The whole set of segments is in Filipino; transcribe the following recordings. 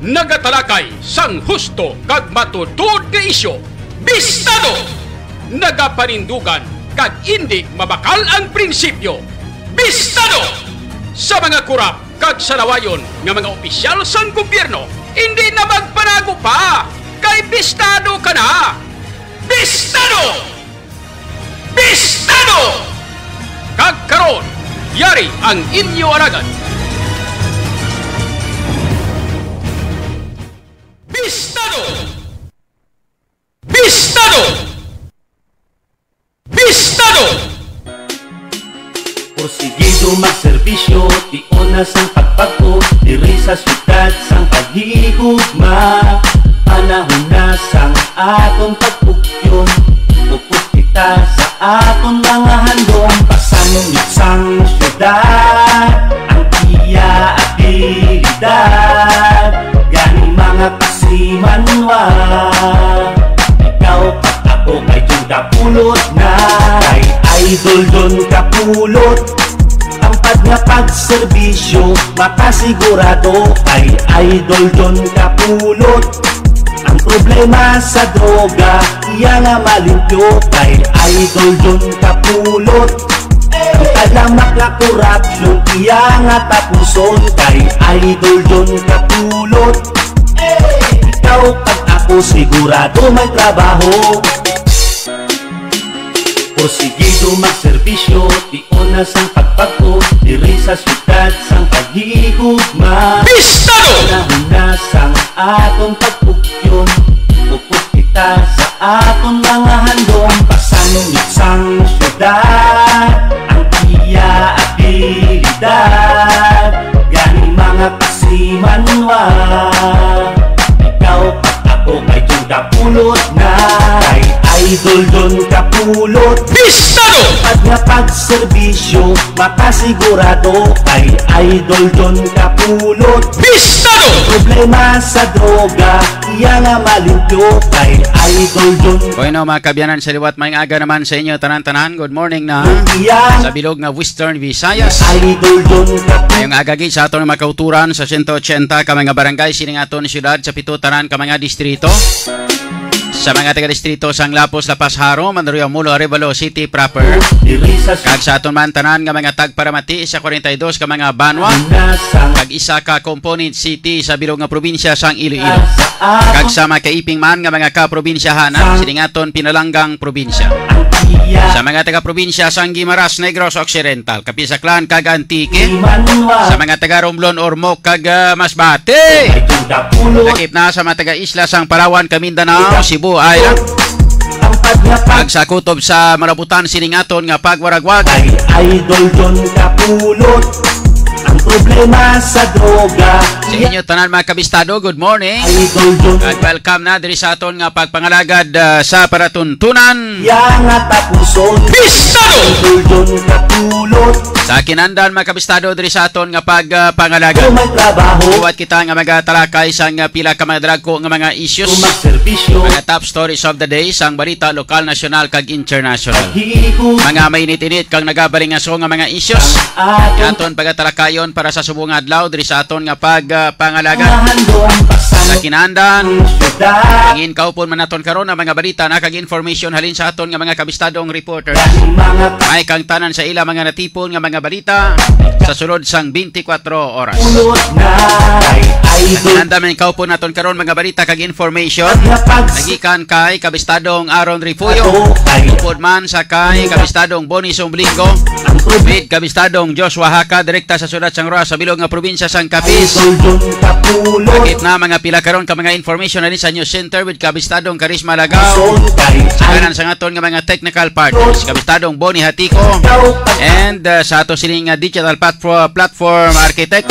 nagatalakay sang husto kag matutod nga isyo. Bistado! Nagapanindugan kag hindi mabakal ang prinsipyo. Bistado! Sa mga kurap kag salawayon nga mga opisyal sang gobyerno, hindi na magpanago pa kay bistado ka na. Bistado! Bistado! Kag karon, yari ang inyo alagad. Bistado! Bistado! Bistado! Porsigido magserbisyo, di onas ang pagpagod, diri sa syudad sang paghigugma. Panahon na sang atong pagpugyon, upos kita sa aton mga handong. Pasanungit sang syudad, ang iya abilidad, gani mga kasimanwa. Ikaw at ako kay Juda pulot na, kay idol don kapulot. Tampad nga pagserbisyo, makasigurado, kay idol don kapulot. Ang problema sa droga, iya nga malimpyo, kay idol don kapulot. Ang talamak nga korupsyon, iya nga tapuson, kay idol don kapulot. Ikaw at ako sigurado may trabaho. Porsigido magserbisyo, di onas ang pagpagod, diri sa syudad sang paghigugma. Bistado! Panahon na sang atong pagpugyon, upos kita sa aton mga handong. Pasanungit sang syudad, ang iya abilidad, gani mga kasimanwa. Ikaw at ako kay Juda pulot na, kay idol don kapulot. Bistado! Pag nga pagserbisyo, makasigurado, kay idol don kapulot. Bistado! Problema sa droga, iya nga malimpyo, kay idol don. Bueno mga kabyanan sa liwat, may aga naman sa inyo tanan-tanan. Good morning na sa bilog na Western Visayas. Idol don kapulot. Ngayong agagi sa aton mga kauturan sa 180 ka mga barangay sining aton syudad sa pito tanan ka mga distrito. Sa mga taga-distrito sang Lapos, Lapas, Haro, Mandaluyong, Mulo, Arevalo City proper. Kag sa aton man tanan nga mga tagparamati sa 42 ka mga Banwa. Kag isa ka component city sa bilog nga probinsya sang Iloilo. Kag sa mga kaiping man nga mga kaprobinsyahanan sining aton pinalanggang probinsya. Sa mga taga-probinsya sang Guimaras, Negros Occidental, Kapisaklan kag Antique. Sa mga taga-Romblon, Ormoc kag Masbate. Lakip na sa mga taga-isla sang Palawan, Mindanao, Cebu Island. Kag sa kutob sa Marabutan sining aton nga pagwaragwag. Idol don kapulot. Ang problema sa droga, sa inyo tanan mga kabistado, good morning. At welcome na diri sa aton nga pagpangalagad sa paratuntunan. Yang tapuson. Bistado! Idol don kapulot. Sa kinandan mga kabistado diri sa aton nga pagpangalagad. May trabaho. Iwat kita nga magatalakay sang pila ka mga dragko nga mga issues. Magserbisyo. Mga top stories of the day sang balita lokal, nasyonal kag international. Higug. Mga mainit-init kang nagabaling nga nga mga issues. Aton pagatalakayon para sa subong adlaw diri sa aton nga pagpangalagad. Sa kinandan, pangin kaupon man naton karon ang mga balita na kag information halin sa aton nga mga kabistadong reporter. May kang tanan sa ila mga natipon nga mga balita sa sulod sang 24 oras. Kinandan man kaupon naton karon mga balita kag information nagikan kay kabistadong Aaron Rifuyo, upod man sa kay kabistadong Bonnie Somblingo, with kabistadong Joshua Haka direkta sa sulat sang Roa sa bilog nga probinsya sang Capiz. Bakit na mga pila karon ka mga information na sa News Center with kabistadong Karisma Lagaw. Sa kanan sa aton nga mga technical partners, kabistadong Bonnie Hatiko, and sa ato sining digital platform architect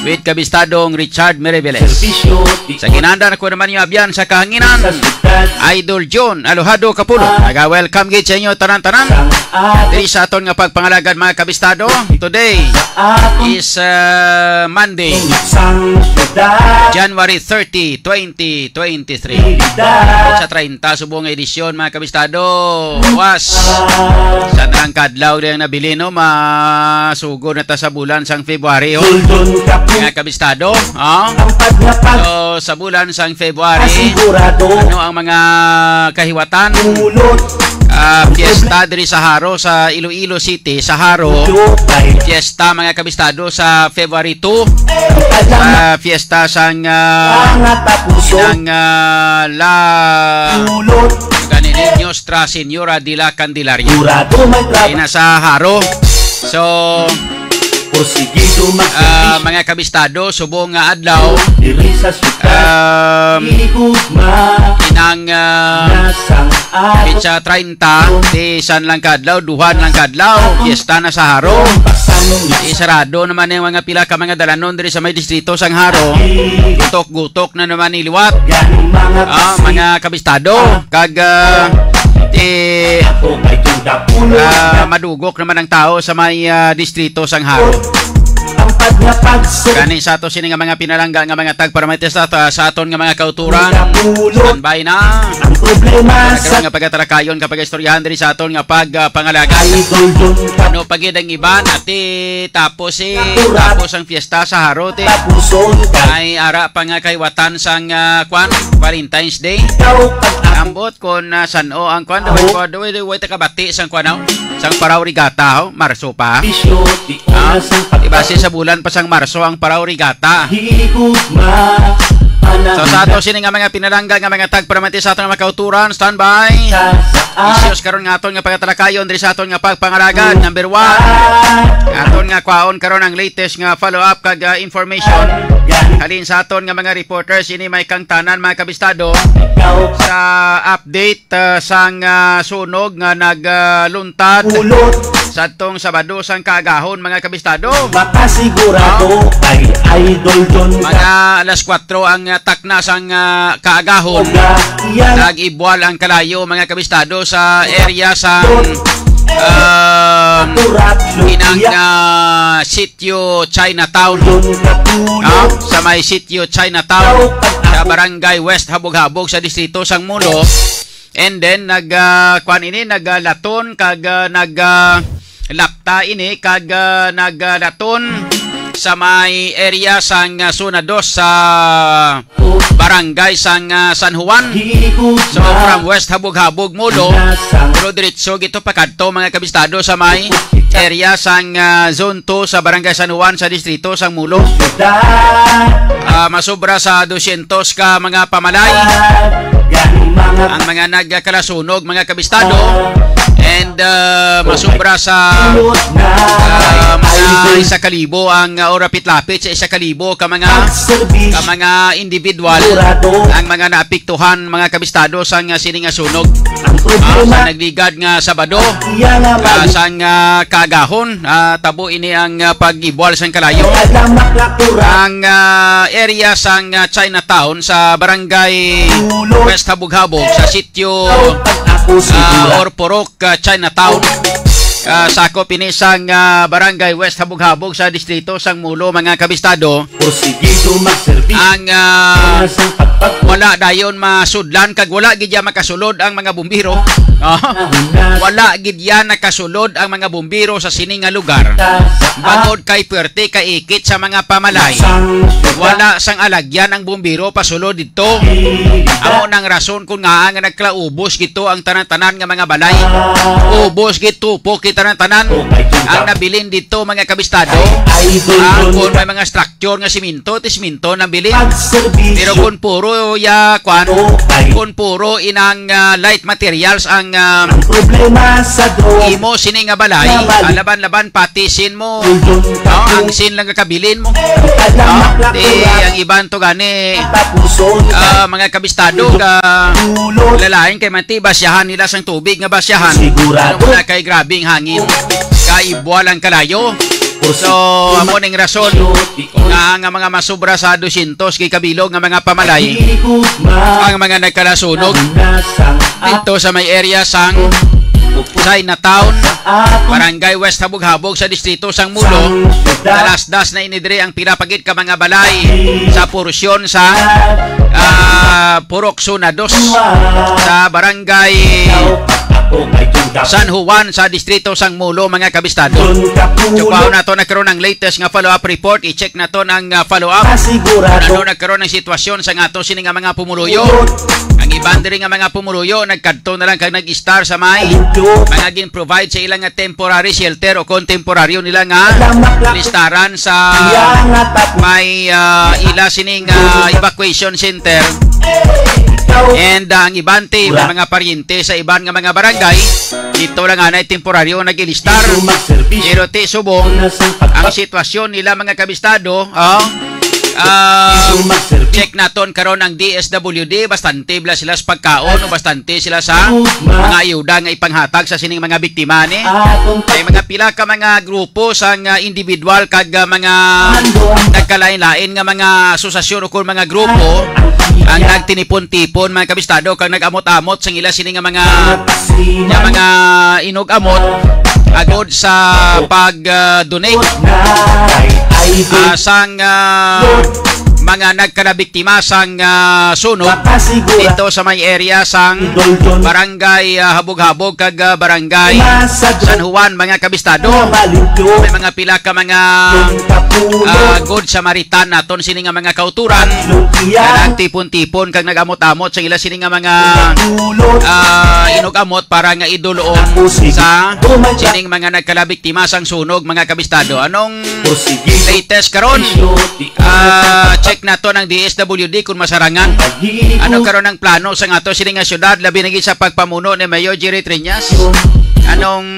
with kabistadong Richard Mereveles. Sa kinanda na ko naman yung abyan sa kahanginan, Idol John Alohado Kapulo. Naga-welcome gate sa inyo tanan-tanan diri sa aton nga pagpangalagad mga kabistado. Today is Monday, January 30, 2023. Sa 30 subong edisyon mga kabistado. Was sa nang kadlaw din nabili no masugo na ta sa bulan sang February ho. Mga kabistado, so sa bulan sang February ano ang mga kahiwatan? Fiesta diri sa Haro sa Iloilo City sa Haro. Fiesta mga kabistado sa February 2. Fiesta sang la ganini Nuestra Señora de la Candelaria. Ina sa Haro. So mga kabistado subong nga adlaw inang pitsa 30 di san lang kadlaw duhan lang kadlaw fiesta na sa Haro. Isarado naman yung mga pila ka mga dalanon diri sa may distrito sang Haro. Gutok-gutok na naman iliwat mga kabistado kag madugok naman ang tao sa may distrito sang Haro. Kani sa ato sini nga mga pinalangga nga mga tag para may testa sa aton nga mga kauturan. Standby na. Nga pagkatarakayon kapag istoryahan diri sa aton nga pagpangalagan. Ano pagid ang iban ati tapos ang fiesta sa Haro te. Ay ara pa nga kaywatan sang Valentine's Day. Ambot kon sano ang kwan way takabati sang kwanaw sang Paraw Rigata Marso pa. Ibase sa bulan pa sang Marso ang Paraw Rigata. So sa ato sini nga mga pinalangga nga mga tag para sa aton nga makauturan standby. Isyos karon nga aton nga pagatalakayon diri sa aton nga pagpangaragan. Number 1 aton nga kwaon karon ang latest nga follow up kag information halin sa aton nga mga reporters ini may kang tanan mga kabistado sa update sang sunog nga nagluntad sa atong Sabado sang kaagahon mga kabistado. Makasigurado ay idol don mga alas 4 ang takna sang kaagahon nag-ibwal ang kalayo mga kabistado sa area sang inang sitio Chinatown sa may sitio Chinatown sa barangay West Habog-Habog sa distrito sang Mulo. And then nagkuan ini naglaton kag naglapta ini kag naglaton sa may area sang Zona 2 sa barangay sang San Juan. So from West Habog-Habog Mulo pero diretso gito pakadto mga kabistado sa may area sang Zone 2 sa barangay San Juan sa distrito sang Mulo. Masobra sa 200 ka mga pamalay ang mga nagkalasunog mga kabistado. And masobra sa mga 1,000 ang orapit-lapit sa 1,000 ka mga individual ang mga naapektuhan mga kabistado sa sining sunog. Sa nagligad nga Sabado sang kaagahon tabo ini ang pag-ibwal sang kalayo ang area sang Chinatown sa barangay West Habog-Habog sa sitio Orporok Chinatown. Sakop ini sang barangay West Habog-Habog sa distrito sang Mulo mga kabistado. Ang wala dayon masudlan kag wala gid ya makasulod ang mga bumbiro. Wala gid ya nakasulod ang mga bumbiro sa sining nga lugar. Bangod kay puwerte kay ikit sa mga pamalay. Wala sang alagyan ang bumbiro pasulod dito. Amo nang rason kung nga nagklaubos gito ang tanan-tanan nga mga balay. Ubos gito po tanan-tanan ang nabilin dito mga kabistado. Kung may mga structure nga siminto nabilin. Pero kung puro kung puro inang light materials ang imo sining nga balay, laban-laban patisin mo. Ang sin lang kakabilin mo. Ang iban to gani mga kabistado lalaing kay mati basyahan nila sang tubig nga basyahan. Ano na kay grabing hangin kay buwalang kalayo. So amo ning rason nga mga masobra sa 200 kay kabilog nga mga pamalay ang mga nagkalasunog dito sa may area sang Chinatown, Barangay West Habog-Habog sa distrito sang Mulo. Dalas-das na inidre ang pinapagit ka mga balay sa porsyon sa Purok Sunados sa Barangay San Juan sa distrito sang Mulo mga kabistado. Tupaw na to nagkaroon ng latest nga follow-up report. I-check na to ng follow-up. Ano nagkaroon ng sitwasyon sa nga to sini nga mga pumuluyo. Ang iban diri nga mga pumuluyo nagkadto na lang kag nag-star sa may mga gin-provide sa ilang nga temporary shelter o kontemporaryo nila nga listaran sa may ila sining evacuation center. And ang iban te mga paryente sa iban nga mga barangay dito lang anay temporaryo nagilistar. Pero te subong ang sitwasyon nila mga kabistado, check naton karon ang DSWD bastante bla sila sa pagkaon o bastante sila sa mga ayuda nga ipanghatag sa sining mga biktima ni. Ay mga pila ka mga grupo sang individual kag mga nagkalain-lain nga mga asosasyon o mga grupo ang nagtinipon-tipon mga kabistado kag nag-amot-amot sang ila sining nga mga inog-amot agod sa pag-donate sang mga nagkanabiktima sang sunog dito sa may area sang Barangay Habog-Habog kag Barangay San Juan mga kabistado. May mga pila ka mga good Samaritan naton sini nga mga kauturan na nagtipon-tipon kag nagamot-amot sa ila sini nga mga inog-amot para nga idulon sa sining mga nagkanabiktima sang sunog mga kabistado. Anong latest karon? Check na to ng DSWD kung masarangan. Ano karon ang plano sa nga to sining nga syudad labi na sa pagpamuno ni Mayor Jerry Triñas? Anong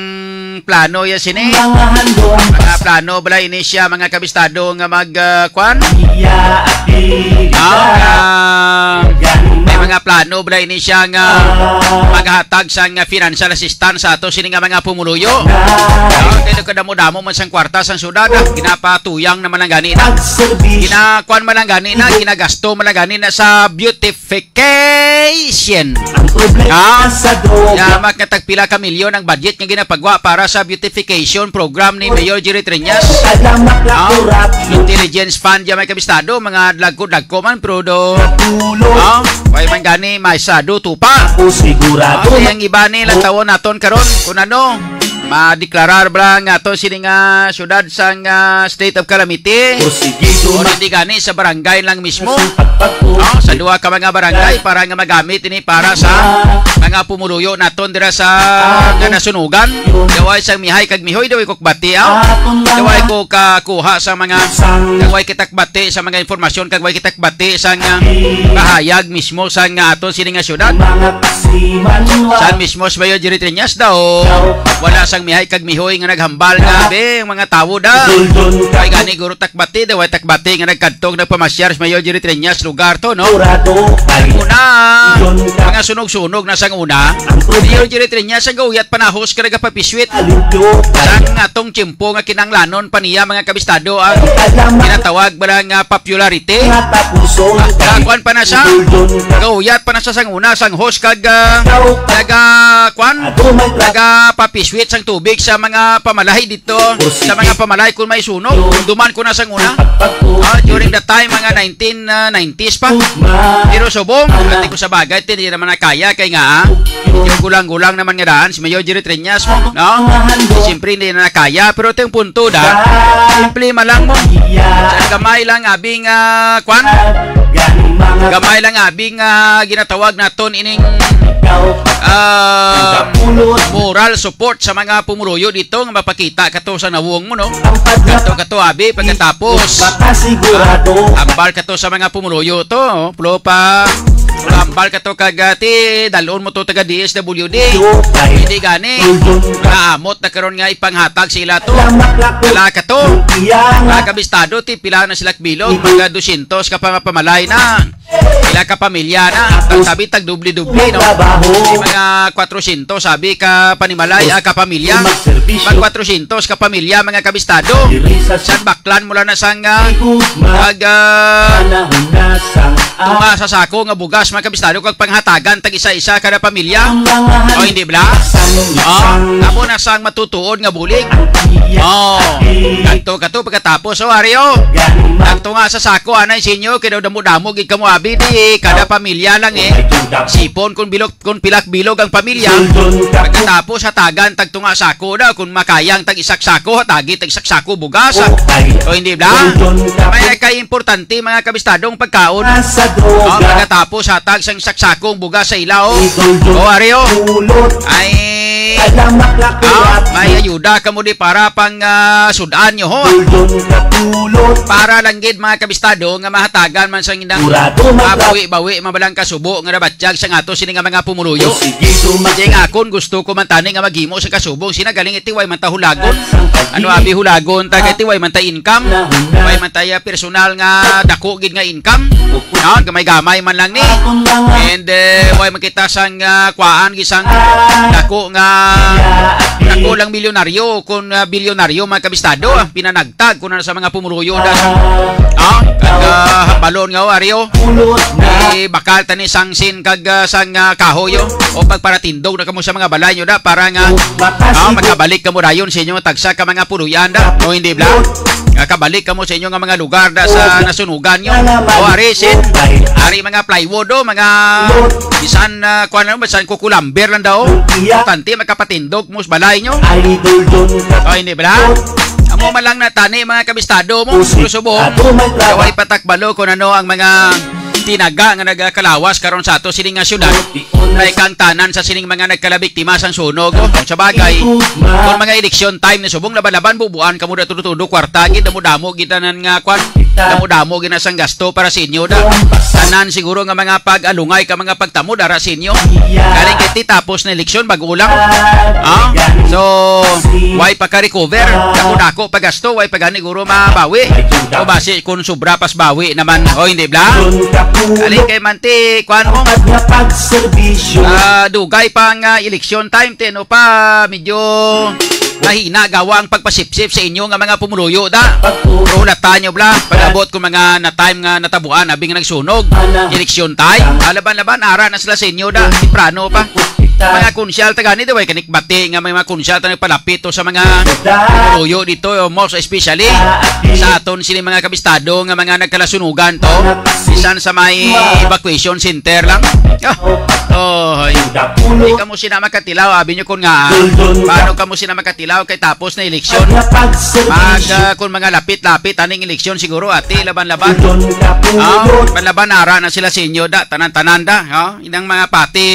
plano ya sini? Mga plano bala ini siya mga kabistado nga magkwan? May mga plano bala ini siya nga maghatag sang financial assistance sa ato sini nga mga pumuluyo. Kaya kadamo-damo man sang kwarta sang syudad ginapatuyang naman lang gani na. Ginakuan man lang gani na, ginagasto man lang gani na sa beautification. Yamak nga tagpila ka milyon ang budget nga ginapagwa para sa beautification program ni Mayor Jerry Triñas. Intelligence fund ya may kabistado, mga dagko man pero kaya man gani may sado tupa. Ang iba ni lang tawon naton karon kung ano ma-deklarar bala nga to sini nga syudad sang state of calamity o hindi gani sa barangay lang mismo sa duha ka mga barangay para nga magamit ini para sa mga pumuluyo naton dira sa nga nasunugan. Daway sang mihay kag mihoy daway ko bati daway ko kakuha sa mga daway kitak bati sa mga informasyon kag way kitak bati sa nga bahayag mismo sa nga aton sini nga syudad sa mismo sa Mayor Jerry Triñas daw wala sang mihay kag mihoy nga naghambal nga be mga tawo da kay gani guro takbati daw takbati nga nagkadtog nagpamasyar sa Mayor Jerry Triñas lugar to no una mga sunog-sunog na sang una Mayor Jerry Triñas ang gauyat panahos ka nagapapiswit sarang atong tiyempo nga kinanglanon paniya mga kabistado ang kinatawag bala nga popularity kuan pa na siya gauyat pa na siya sang una sang host kag nagapapiswit sang tubig sa mga pamalahay dito sa mga pamalahay kung may sunog duman ko na sang una during the time mga 1990s pa pero subong hindi ko sa bagay hindi naman nakaya kay nga yung gulang-gulang naman nga daan si Mayor Jerry Triñas mo no siyempre hindi na nakaya pero ito yung punto da simple malang mo sa gamay lang abing kwan gamay lang abing ginatawag naton ining moral support sa mga pumuluyo dito nga mapakita kato sa nawong mo no kato abi pagkatapos ambal kato sa mga pumuluyo to pulo pa ambal kato kagati dalon mo to taga DSWD hindi gani kaamot na karon nga ipanghatag sila to wala kato kabistado ti pila na sila bilog mga 200 ka pamalay na pila ka pamilya na sabi tag dubli-dubli no mga 400 sabi ka panimalay ka pamilya mag 400 ka pamilya mga kabistado san baklan mula na sang tagtunga sa sako nga bugas mga kabistado kag panghatagan tag isa-isa kada pamilya. O hindi bla? Amo na sang matutuod nga bulig. Kanto pagkatapos Ario. Tagtunga sa sako anay sinyo kay damo-damo gid kamo abi di kada pamilya lang sipon kun pilak bilog ang pamilya. Pagkatapos hatagan tagtunga sako daw kun makayang tag isak sako hatagi tag isak sako bugas. O hindi bla? May kay importante mga kabistadong pagkaon. Pagkatapos hatag sang saksakong bugas sa ilaw. Ario. Ay may ayuda kamo di para pang sudan nyo ho. Para lang gid mga kabistado nga mahatagan man sang indang bawi mabalang kasubo nga nabatjag sa ato sini nga mga pumuluyo. Jeng akon gusto ko man tani nga maghimo sa kasubong sina galing iti way man ta hulagon. Ano abi hulagon tag iti way man ta income. Way man ta personal nga dako gid nga income. Gamay-gamay man lang ni. And way makita sang kuan gisang dako nga dako lang milyonaryo kun bilyonaryo mga kabistado pinanagtag kun sa mga pumuruyo da kag balon nga Ario bakal tani sangsin kag sang kahoyo o pagparatindog na kamo sa mga balay nyo da para nga magkabalik kamo dayon sa inyo tagsa ka mga puluyan da o hindi bla kabalik kamo sa inyo nga mga lugar da sa nasunugan nyo o ari mga plywood o mga bisan kuan na bisan kukulamber lang daw tanti magkapatindog mo sa balay nyo o hindi bla amo man lang natani mga kabistado mo subo kaway patakbalo kung ano ang mga tinaga nga nagkalawas karon sa ato sining nga syudad may kantanan sa sining mga nagkalabiktima sang sunog sa bagay kung mga eleksyon time ni subong laban-laban bubuan kamo da tudo kwarta gid damo-damo gitanan nga kwan damo-damo gina sang gasto para sa inyo da tanan siguro nga mga pag-alungay ka mga pagtamo dara sa inyo galing kiti tapos na eleksyon bago ulang so way pagka-recover dako pagasto way pagani guro mabawi o base kung sobra pas bawi naman o hindi bla alin kay manti kuan mo dugay pang eleksyon time no pa medyo mahina gawa ang pagpasipsip sa inyo nga mga pumuluyo da pero hulatan nyo bla pag-abot ko mga na time nga natabuan abing nagsunog eleksyon time laban-laban ara na sila sa inyo da temprano pa mga konsyal tagani daw ay kanikbati nga mga konsyal ta nagpalapit sa mga pumuluyo dito most especially sa aton sini mga kabistado nga mga nagkalasunugan to bisan sa may evacuation center lang hindi kamo sina makatilaw abi nyo kun nga paano kamo sina makatilaw kay tapos na eleksyon kung mga lapit-lapit aning eleksyon siguro ati laban-laban laban ara na sila sa inyo da tanan-tanan da inang mga pati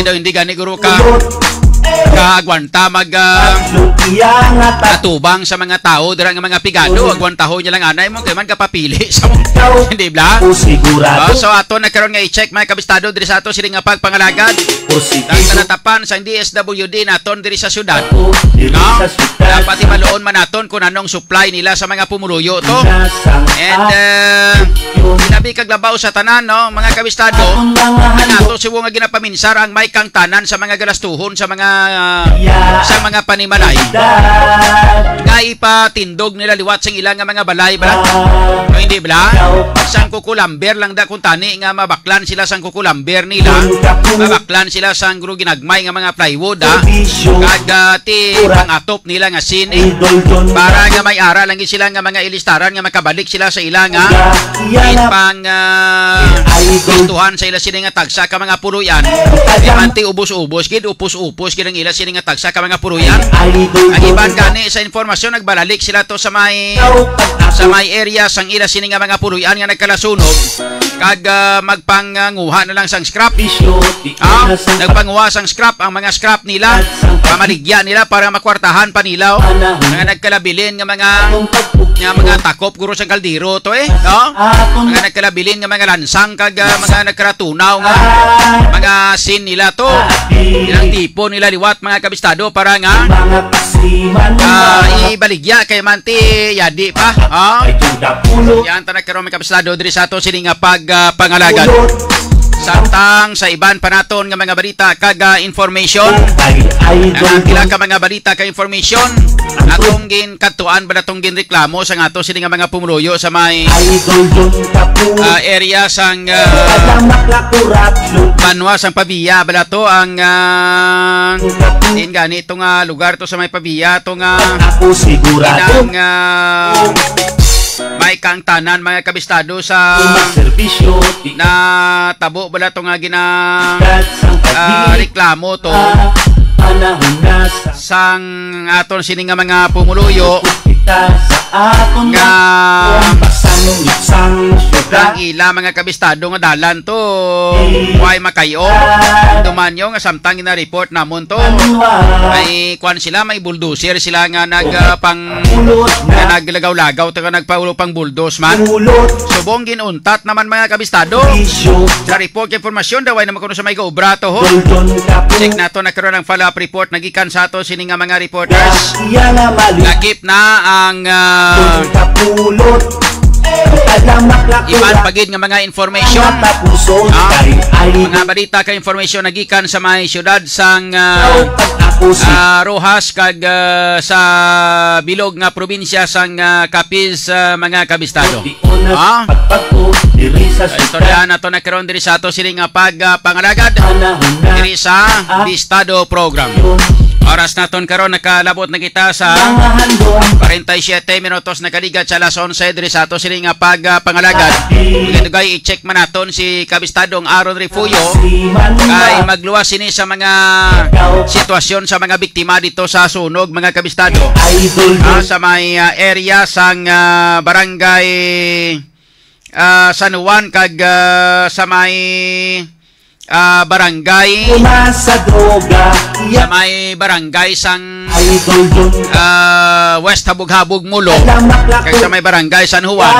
daw hindi gani guro ka agwanta atubang sa mga tao dira nga mga pigado agwantaho niya lang anay mo kay man kapapili sa mo hindi bla so ato nagkaroon nga i-check mga kabistado diri sa ato sila nga pagpangalagad tanatapan sa DSWD naton diri sa syudad dapat imaluon man naton kung anong supply nila sa mga pumuluyo to and sinabi kaglabaw sa tanan mga kabistado nato siwo nga ginapaminsar ang may kang tanan sa mga galastuhon sa mga panimalay nga ipatindog nila liwat sang ilang nga mga balay bala o hindi bala sang kukulamber lang da kung tani nga mabaklan sila sang kukulamber nila mabaklan sila sang guru ginagmay nga mga plywood kagati pangatop nila nga sin para nga may ara lang sila nga mga ilistaran nga makabalik sila sa ilang nga pang gustuhan sa ila sila nga tagsa ka mga puluyan manti ubos-ubos gid upos-upos gid ang ila sila nga tagsa ka mga puluyan ang iban gani sa informasyon nagbalalik sila to sa may area sang ila sini nga mga puluyan nga nagkalasunog kag magpanguha na lang sang scrap nagpanguha sang scrap ang mga scrap nila pamaligya nila para makwartahan pa nila mga nagkalabilin nga mga takop guro sa kaldero to mga nagkalabilin nga mga lansang kag mga nagkaratunaw nga mga sin nila to ilang tipo nila liwat mga kabistado para nga ibaligya kay manti yadi pa yan ta nagkaroon mga kabistado diri sa ato sini nga pagpangalagad samtang sa iban pa naton nga mga balita kag information kila ka mga balita ka information atong gin katuan ba natong gin reklamo sa ato sini nga mga pumuluyo sa may area sang Banwa sang Pabiya bala to ang din gani itong lugar to sa may Pabiya to nga inang may kang tanan mga kabistado sa na tabo bala to nga reklamo to sang aton sini nga mga pumuluyo nga ang ila mga kabistado nga dalan to why makayo dumanyo nga samtang ina report namon to ay kwan sila may bulldozer sila nga naglagaw-lagaw to nga nagpaulo pang bulldoze man subong ginuntat naman mga kabistado sa report informasyon daw ay naman kuno sa may gaobra to ho check nato nagkaroon ng follow-up report nagikan sa ato sini nga mga reporters nagip na ang iban pagid nga mga information mga balita ka information nagikan sa may syudad sang Rojas kag sa bilog nga probinsya sang Capiz mga kabistado istorya na to nagkaroon diri sa ato sini nga pagpangalagad diri sa Bistado program. Oras naton karon nakalabot na kita sa 47 minutos nakaligat sa alas 11 diri sa ato sini nga pagpangalagad. Gay i-check man naton si kabistadong Aaron Refugio kay magluwas sini sa mga sitwasyon sa mga biktima dito sa sunog mga kabistado. Sa may area sang barangay San Juan kag sa may barangay sa may barangay sang West Habog-Habog Mulo kag sa may barangay San Juan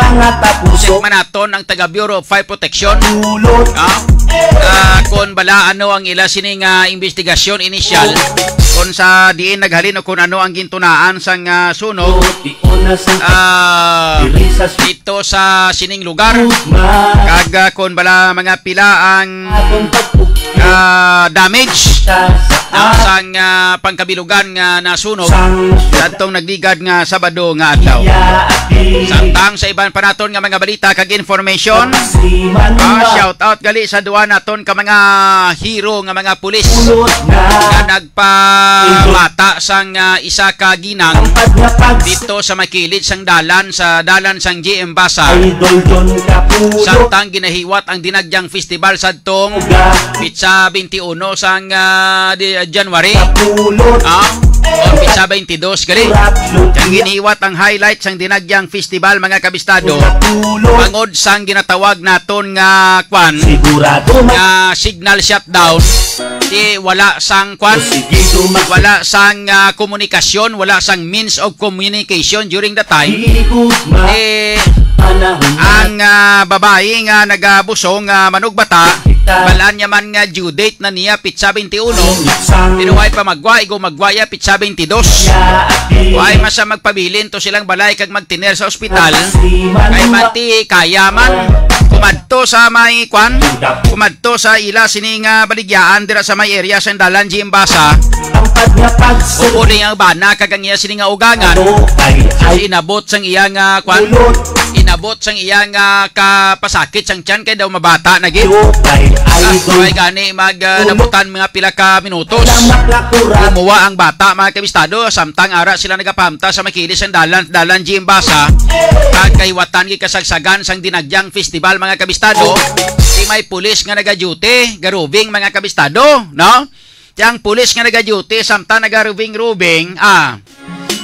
check man naton ang taga Bureau of Fire Protection kung bala ano ang ila sining investigasyon initial kung sa diin naghalin o kung ano ang gintunaan sang sunog dito sa sining lugar kag kung bala mga pila ang damage sang pangkabilugan nga nasunog sadtong nagligad nga Sabado nga adlaw. Samtang sa iban pa naton nga mga balita kag information shout out gali sa duwa naton ka mga hero nga mga pulis nga nagpamata sang isa ka ginang dito sa makilid sang dalan sang GM Basa samtang ginahiwat ang dinagyang festival sadtong Pitsa 21 sang January o Pitsa 22 gali kang ginihiwat ang highlight sang dinagyang festival mga kabistado pangod sang ginatawag naton nga kwan nga signal shutdown di wala sang kwan wala sang komunikasyon wala sang means of communication during the time ang babae nga nagabusong manugbata balaan niya man nga due date na niya Pitsa 21 tinuway pa magwaya Pitsa 22 way masa magpabilin to silang balay kag magtiner sa ospital kay mati kaya man kumadto sa may kwan kumadto sa ila sining baligyaan dira sa may area sa dalan Jimbasa upuli ang bana kag ang iya sining ugangan inabot sang iyang kwan inabot sang iyang kapasakit sang tiyan kay daw mabata na gid ay gani nabutan mga pila ka minutos umuwa ang bata mga kabistado samtang ara sila nagapahamta sa makilis ang dalan Jimbasa kag kahiwatan gi kasagsagan sang dinagyang festival mga kabistado di may pulis nga naga-duty garubing mga kabistado no tiyang pulis nga naga-duty samtang nagarubing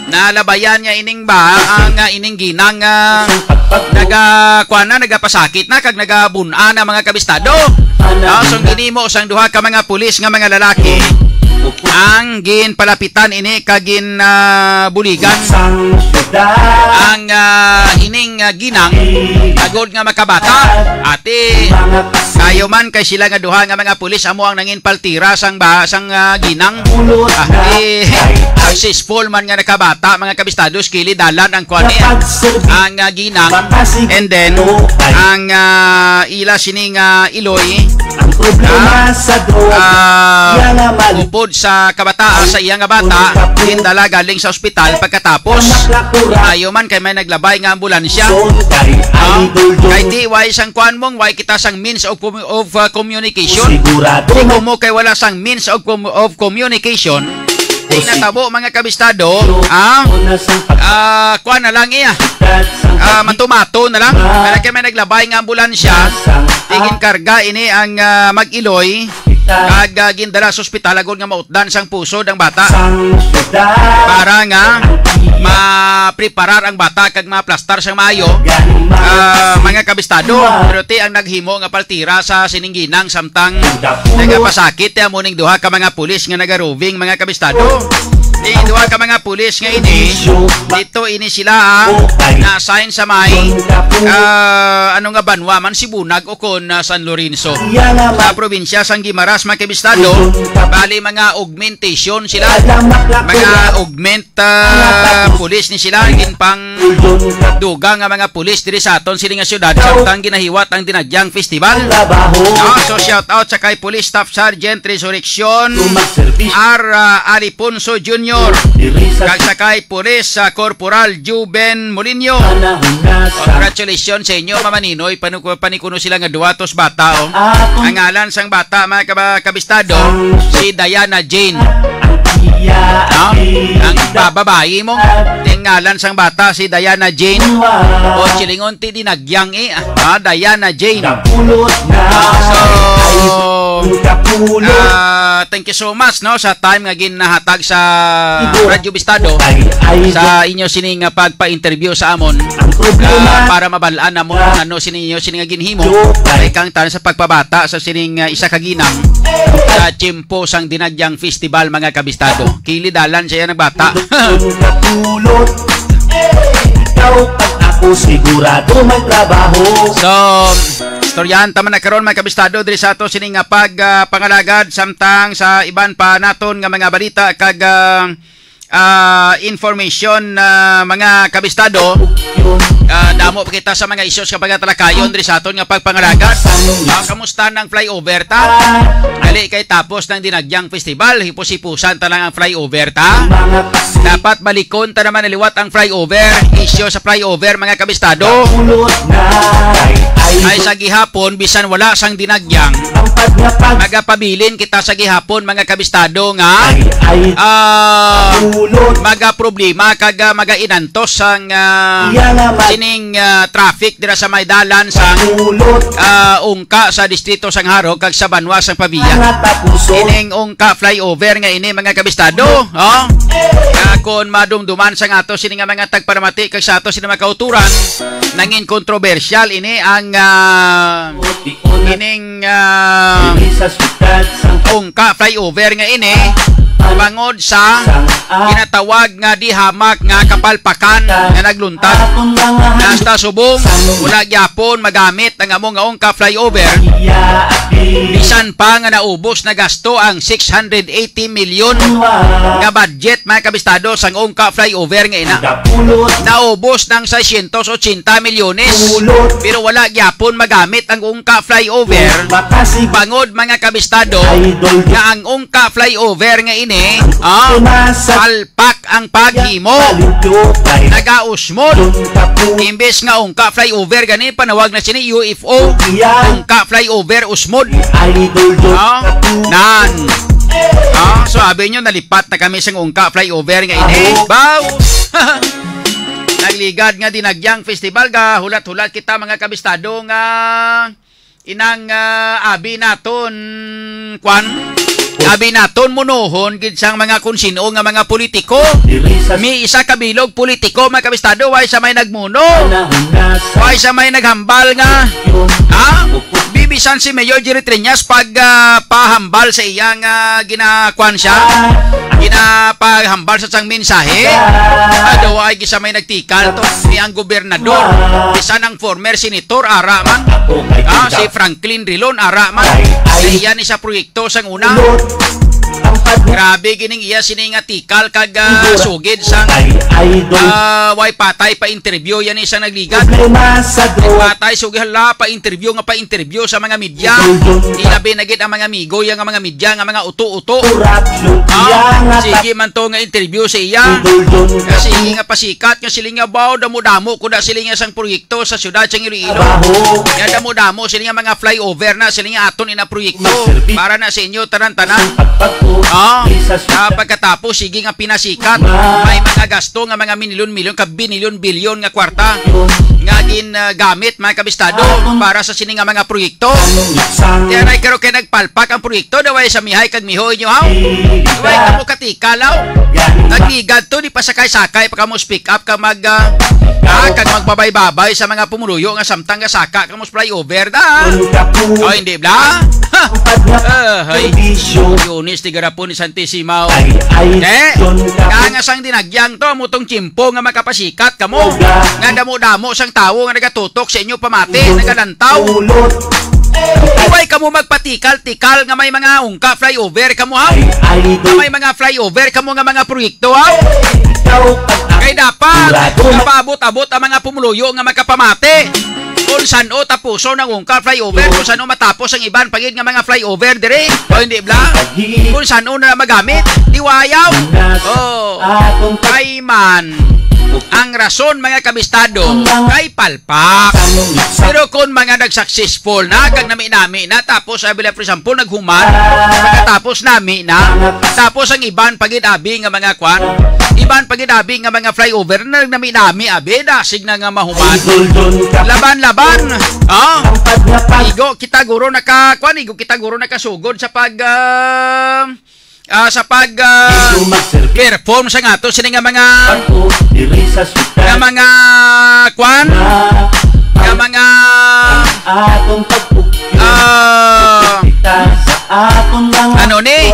nalabayan niya ining ba ang ining ginang nagapasakit na kag nagabuna na mga kabistado so ginimo sang duha ka mga pulis nga mga lalaki ang ginpalapitan ini kagin buligan ang ining ginang agod nga makabata ati kayo man kay sila nga duha nga mga pulis amo ang nangin paltira sang ginang successful man nga nakabata mga kabistados kili dalan ang kuani ang ginang and then ang ila sining Iloy upod sa kabataan sa iyang nga bata gindala galing sa ospital pagkatapos ayo man kay may naglabay nga ambulansya. Kay di way sang kuan mong way kita sang means of communication. Ikaw mo kay wala sang means of communication. Di natabo mga kabistado, kuan na lang iya. Matumato na lang. Kaya may naglabay nga ambulansya, tingin karga ini ang mag-iloy kag gindala sa ospital agud nga mautdan sang puso ng bata para nga ma-preparar ang bata kag ma-plastar sang maayo. Mga kabistado, pero ti ang naghimo nga paltira sa siningginang samtang nagapasakit amo ning duha ka mga pulis nga nagaroving mga kabistado. Di duha ka mga pulis nga ini dito ini sila na-assign sa may ano nga banwa man Sibunag o kon San Lorenzo sa probinsya sang Guimaras mga kabistado. Bali mga augmentation sila, mga augment pulis ni sila gin pang dugang nga mga pulis diri sa aton sila nga syudad samtang ginahiwat ang Dinagyang Festival. So shout out sa kay Police Staff Sergeant Resurrection R. Aliponso Jr. kag sa kay Police Corporal Juben Molinho. Congratulations sa inyo Mama Ninoy, panikuno sila nga duwa tos bata ang ngalan sang bata mga kabistado si Diana Jane. Ang bababae mo tingalan sang bata si Diana Jane o silingon ti Dinagyang Diana Jane. Thank you so much no sa time nga ginahatag sa Radyo Bistado sa inyo sining pagpa-interview sa amon para mabalaan na mo ano sining nga ginhimo kay kang tan sa pagpabata sa sining isa ka ginang sa Chimpo sang Dinagyang Festival mga kabistado. Kilidalan siya ng bata. So, istoryahan taman na karon mga kabistado diri sa ato sining nga pangalagad samtang sa iban pa naton nga mga balita kag information mga kabistado. Damo pa kita sa mga issues kapag talakayon diri sa aton nga pagpangalagad. Kamusta ng flyover ta? Dali kay tapos ng Dinagyang Festival, hipos-hipusan ta lang ang flyover ta. Dapat balikon ta naman naliwat ang flyover. Issue sa flyover mga kabistado ay sa gihapon bisan wala sang Dinagyang magapabilin kita sa gihapon mga kabistado nga maga problema kag maga inantos sang sining traffic dira sa may dalan sang ungka sa distrito sang Haro kag sa Banwa sang Pavia. Ining ungka flyover nga ini mga kabistado kon madumduman sang ato sining nga mga tagparamati kag sa ato sining mga kauturan nangin kontrobersyal ini ang ining ungka flyover nga ini bangod sa ginatawag nga dihamak nga kapalpakan nga nagluntad nasta subong wala gyapon magamit ang among nga ungka flyover bisan pa nga naubos na gasto ang 680 milyon nga budget mga kabistado sang ungka flyover nga ina naubos ng 680 milyones pero wala gyapon magamit ang ungka flyover bangod mga kabistado nga ang ungka flyover nga ini palpak ang paghimo nagausmod imbes nga ungka flyover gani panawag na sini UFO ungka flyover usmod nan so sabi nyo nalipat na kami sa ungka flyover nga ini baw nagligad nga Dinagyang Festival ga hulat-hulat kita mga kabistado nga inang abi naton abi naton munohon gid sang mga kunsino nga mga politiko. Mi isa kabilog politiko mga kabistado way sa may nagmuno. Way sa may naghambal nga bibisan si Mayor Jerry Triñas pag pahambal sa iyang ginakwan siya. Ginapahambal sa sang mensahe. Ado ay gisa may nagtikal to ni ang gobernador. Bisan ang former senator ara man. Si Franklin Rilon ara man. Iyan isa proyekto sang una Grabe gining iya sining nga tikal kag sugid sang way patay pa interview yan isang nagligat. Patay sugid hala pa interview sa mga media. Ilabi na gid ang mga amigo yang mga media nga mga uto-uto. Sige man to nga interview sa iya. Kasi nga pasikat nga sila nga baw damo-damo kuda sila nga sang proyekto sa syudad sa Iloilo. Nga damo-damo sila nga mga flyover na sila nga aton ina proyekto para na sa inyo tanan-tanan. Pagkatapos sige nga pinasikat may mga gasto nga mga milyon-milyon ka binilyon-bilyon nga kwarta nga gamit mga kabistado para sa sini nga mga proyekto. Kaya na karo kay nagpalpak ang proyekto daway sa mihay kag mihoy nyo haw. Daway kamo katikalaw. Nagligad to di pa sakay-sakay pa kamo speak up ka kag magbabay-babay sa mga pumuluyo nga samtang nga saka kamo flyover da. O hindi bla. Hay. Yunis ti garapon ni Santissimo. Kaya nga sang dinagyang to mutong chimpo nga makapasikat kamo. Nga damo-damo sang tawo nga nagatutok sa inyo pamati, nagalantaw. Iway kamo magpatikal-tikal nga may mga ungka flyover kamo ha. Nga may mga flyover kamo nga mga proyekto ha. Kay dapat mapabot-abot ang mga pumuluyo nga makapamati. Kung saan o tapuso ng ungka flyover, kung saan o matapos ang iban pagid nga mga flyover dire. O hindi bla? Kung saan o na magamit, diwayaw. Kay man. Ang rason mga kabistado kay palpak. Pero kung mga nag-successful na kag nami-nami na tapos abila for example naghuman pagkatapos nami na tapos ang iban pagid-abi nga mga kwan iban pagid-abi nga mga flyover na nami-nami abi dasig na nga mahuman laban-laban igo kita guro nakasugod sa perform sa nga to sila nga mga kwan nga mga ano ni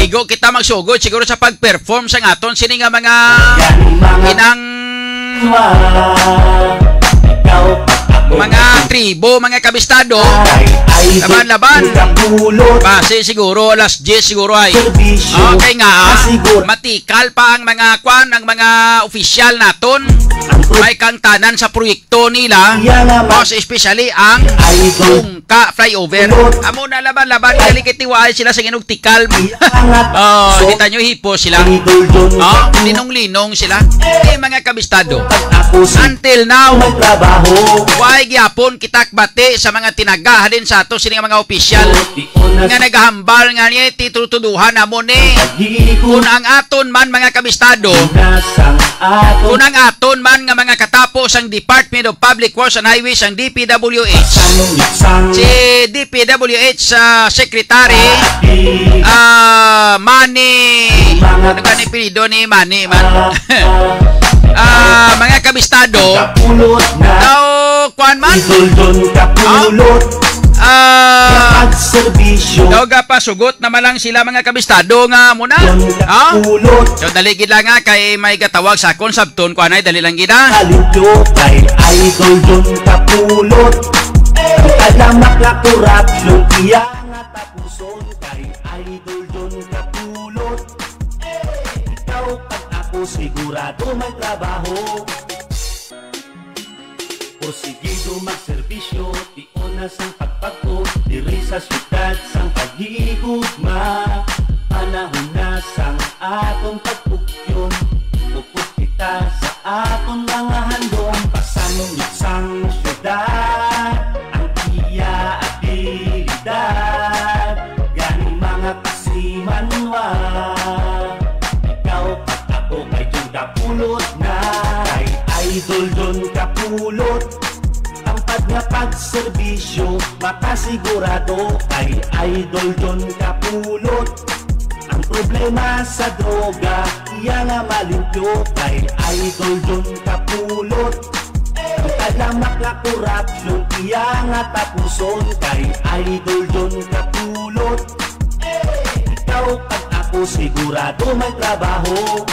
igo kita magsugod siguro sa pag-perform sa nga to sila nga mga inang mga tribo, mga kabistado laban-laban base siguro alas 10 siguro ay okay nga matikal pa ang mga kwan ang mga opisyal naton may kang tanan sa proyekto nila most especially ang ungka flyover amo na laban-laban kalikitiwaay sila sa ginugtikal kita nyo hipo sila linong-linong sila mga kabistado until now why gyapon kitak bati sa mga tinaga halin sa ato sining mga opisyal nga nagahambal nga ni titutuduhan namo ni kung ang aton man mga kabistado kung ang aton man nga mga katapos ang Department of Public Works and Highways ang DPWH si DPWH Secretary Manny ano ka ni pinido ni Manny man mga kabistado daw kuan man daw gapasugot na malang sila mga kabistado nga muna so dali gid lang nga kay may gatawag sa akon sabton kuan ay dali lang gid kay idol don kapulot kalamak la korupsyon iya nga tapuson kay idol don kapulot ikaw pag ako sigurado may trabaho porsigido magserbisyo di onas ang pagpagto diri sa syudad sang paghigugma panahon na sang atong pagpugyon upos kita sa atong mga handong pasanong sang syudad ang iya abilidad gani mga kasimanwa ikaw pag ako kay Juda pulot na kay idol don kapulot tampad nga pagserbisyo makasigurado kay idol don kapulot ang problema sa droga iya nga malimpyo kay idol don kapulot ang kalamak nga korupsyon iya nga tapuson kay idol don kapulot ikaw pag ako sigurado may trabaho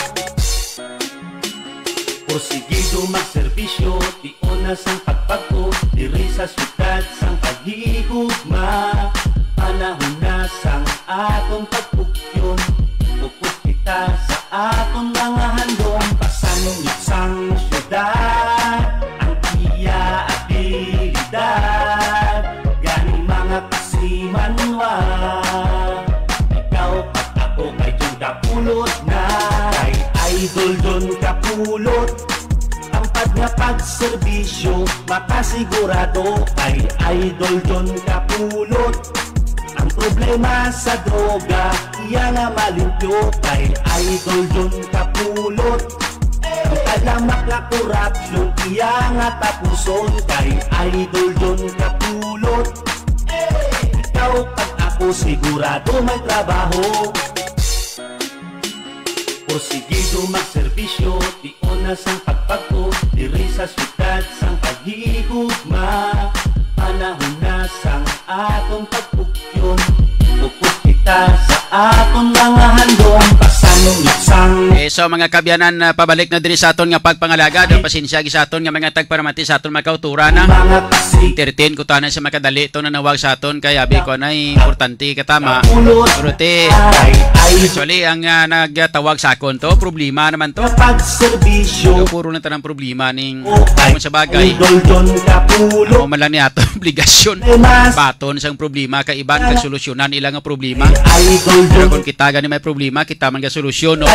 porsigido magserbisyo di onas ang pagpagto diri sa syudad sang paghigugma panahon na kapulot na kay Idol Don Kapulot. Ang nga pagserbisyo makasigurado kay Idol Don Kapulot. Ang problema sa droga iya nga malimpyo kay Idol Don Kapulot. Ang kalamak nga korupsyon iya nga tapuson kay Idol Don Kapulot. Ikaw pag ako sigurado may trabaho. Porsigido magserbisyo, di onas ang pagpagto, diri sa syudad sang paghigugma. Panahon na sang atong pagpugyon, upos kita sa atong mga handong pasanong luksang. So mga kabyanan, pabalik na diri sa aton nga pagpangalaga. Pasensya gi sa aton nga mga tagparamati sa aton mga kauturan na. Entertain ko tanan sa makadali to na nawag sa aton kay abi ko na importante katama. Pero actually ang nagtawag sa akon to problema naman to. Pagserbisyo puro na tanang problema ning sa bagay. Mo man lang ni ato obligasyon. Baton sang problema kay iban kag solusyonan ilang nga problema. Pero kung kita gani may problema, kita man ga solusyon. No?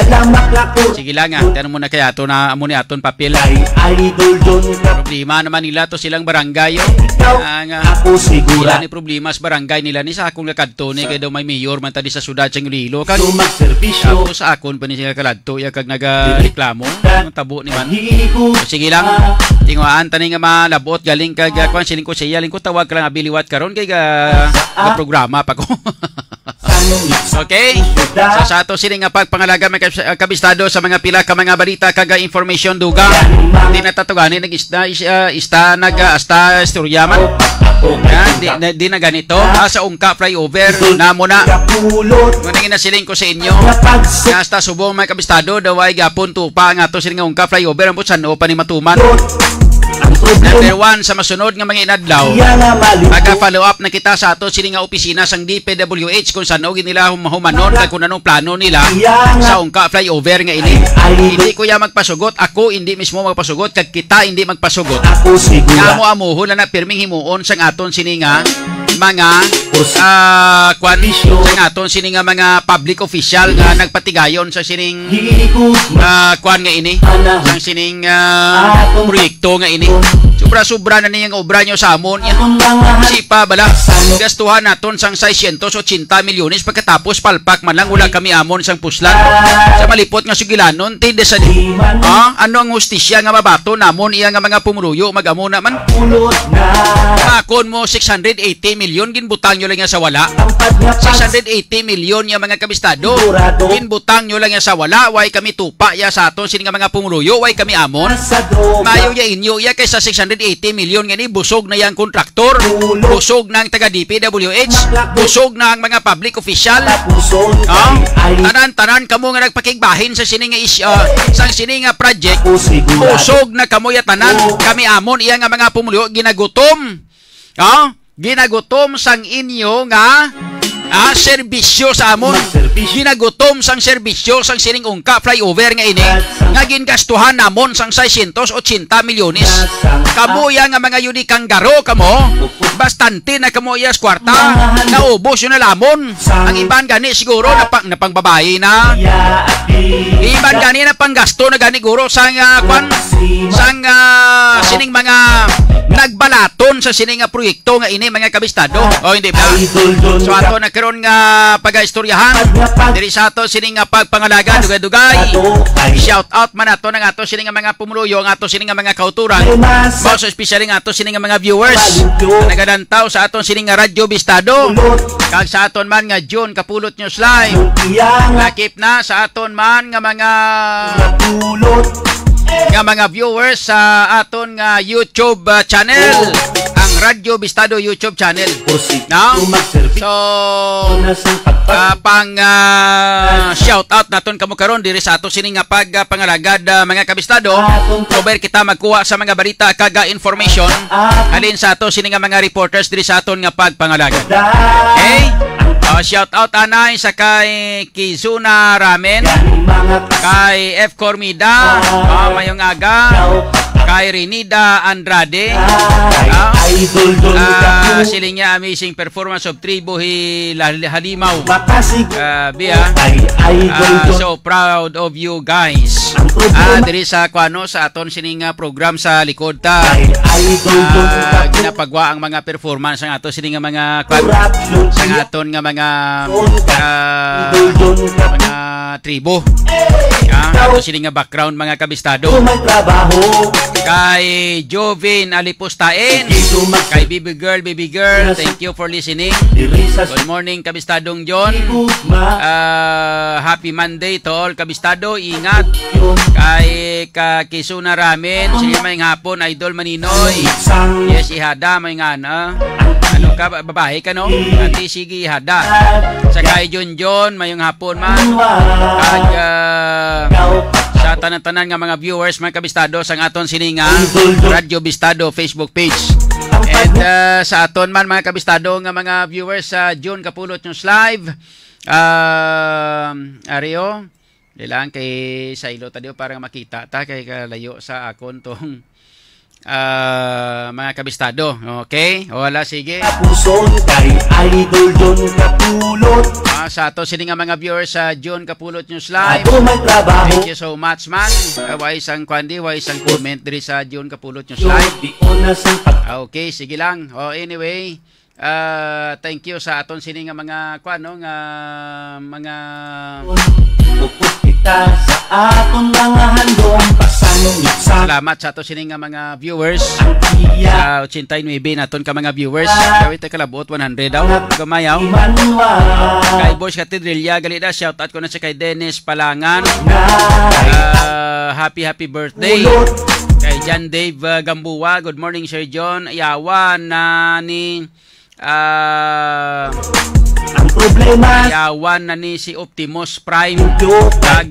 Sige lang nga, tanong mo na kaya ato na amo ni aton papel. Problema naman nila to silang barangay. Sila ni problema sa barangay nila ni sa akong nakadto ni kay daw may mayor man tadi sa syudad sang Iloilo kag tapos sa akon pa ni siya kaladto ya kag nagareklamo ang tabo ni man. Sige lang, tingwaan tani nga malabot galing kag kwan siling ko siya lingko tawag ka lang abiliwat karon kay ga programa pa ko. Okay, sa ato sini nga pagpangalaga may kabistado sa mga pila ka mga balita kaga information duga. Hindi natatugani nag-ista nag-asta istorya man. Di na ganito. Sa ungka flyover na muna. Ngunit na siling ko sa inyo. Hasta subong may kabistado daw ay gapon tupa nga to sini nga ungka flyover ang butsan o pa ni matuman. Number 1 sa masunod nga mga inadlaw, mag-follow up na kita sa ato sini nga opisina sang DPWH kung saan og nila humanon kag kung anong plano nila sa ungka flyover nga ini. Hindi ko ya magpasugot, ako hindi mismo magpasugot kag kita hindi magpasugot. Nga mo amuhon na pirming himuon sang aton sini nga mga kwan sang aton sini nga mga public official nga nagpatigayon sa sining kwan nga ini sang sining proyekto nga ini. Sobra-sobra na niyang obra nyo sa amon. Sipa bala, gastuhan naton sang 680 milyones pagkatapos palpak man lang wala kami amon sang puslan. Sa malipot nga sugilanon, tinde sa ano ang hustisya nga mabato namon iya nga mga pumuluyo mag-amon naman. Akon mo 680 milyon ginbutang nyo lang nga sa wala. 680 milyon nga mga kabistado ginbutang nyo lang nga sa wala. Way kami tupa ya sa aton sini nga mga pumuluyo, way kami amon. Mayo ya inyo ya kaysa 680 milyon nga ni busog na yang kontraktor, busog ng taga DPWH, busog ng mga public official. Tanan-tanan kamo nga nagpakigbahin sa sining sang sining nga project, busog na kamo ya tanan. Kami amon iya nga mga pumuluyo ginagutom. Ginagutom sang inyo nga serbisyo sa amon. Ginagutom sang serbisyo sang sining ungka flyover nga ini nga gingastuhan namon sang 680 milyones. Kamo ya nga mga yunikang garo kamo, bastante na kamo ya kwarta, naubos yun na lamon. Ang iban gani siguro napang babae na, iban gani na panggasto na gani guro sang kwan sang sining mga nagbalaton sa sining nga proyekto nga ini mga kabistado. O hindi ba? So ato nagkaroon nga pag-istoryahan diri sa ato sining nga pagpangalaga dugay-dugay. Shout out man ato ng ato sining nga mga pumuluyo, ang ato sining nga mga kauturan. Most especially nga ato sining nga mga viewers na nagadantaw sa aton sining nga Radyo Bistado. Kag sa aton man nga June Kapulot News Live. Lakip na sa aton man nga mga viewers sa aton nga YouTube channel, ang Radyo Bistado YouTube channel. Now, so pang shout out naton kamo karon diri sa ato sining nga pagpangalagad mga kabistado. Over kita magkuha sa mga balita kaga information alin sa ato sining nga mga reporters diri sa aton nga pagpangalagad. Okay? Shout out anay sa kay Kizuna Ramen, kay F. Cormida, mayong aga, Kay Renida Andrade. Siling niya amazing performance of Tribo Halimaw. Bia. So proud of you guys. Diri sa kwano sa aton sining program sa likod ta. Ginapagwa ang mga performance ng ato sining mga kwan sa aton nga mga tribo. Ato sining background mga kabistado. Kay Jovin Alipustain, kay Baby Girl, thank you for listening. Good morning kabistadong John. Happy Monday to all kabistado. Ingat. Kay Kisuna Ramen, sige may hapon Idol Maninoy. Yes, ihada may ngana. Ano ka babae ka no? Nanti sige ihada. Sa kay John mayong hapon man. Kag sa tanan-tanan nga mga viewers mga kabistado sang aton sininga Radio Bistado Facebook page. And sa aton man mga kabistado nga mga viewers sa June Kapulot News Live. Ario Dilang kay Sailo tadio para makita ta kay kalayo sa akon tong mga kabistado. Okay? Wala sige. Kay Idol John Kapulot. Sa ato sini nga mga viewers sa John Kapulot News Live. Thank you so much man. Way isang kwandi, way isang comment diri sa John Kapulot News Live. Okay, sige lang. Anyway, thank you sa aton sini nga mga kwano nga mga sa aton mga handong salamat sa ato sining nga mga viewers sa 89 naton ka mga viewers kawit ta kalabot 100 daw gamayaw kay Boss Catedrilla galida shout out ko na sa kay Dennis Palangan happy birthday kay John Dave Gambuwa. Good morning Sir John. Yawan na ni ang problema yawan na ni si Optimus Prime kag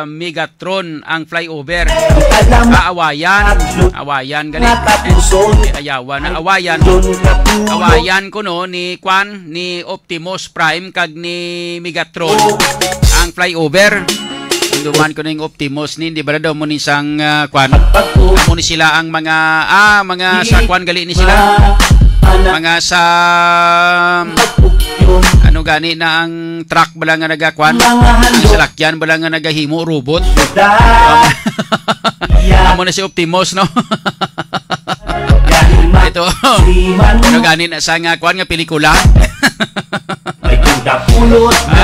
Megatron ang flyover awayan galit ayawan na awayan ko no ni Optimus Prime kag ni Megatron ang flyover. Duman ko ning Optimus ni di ba daw mo ni sang kwan mo ni sila ang mga sa kwan gali ni sila mga sa ano gani na ang truck bala nga nagakwan ang salakyan bala nga nagahimo robot amo na si Optimus no ito ano gani na sa nga kwan nga pelikula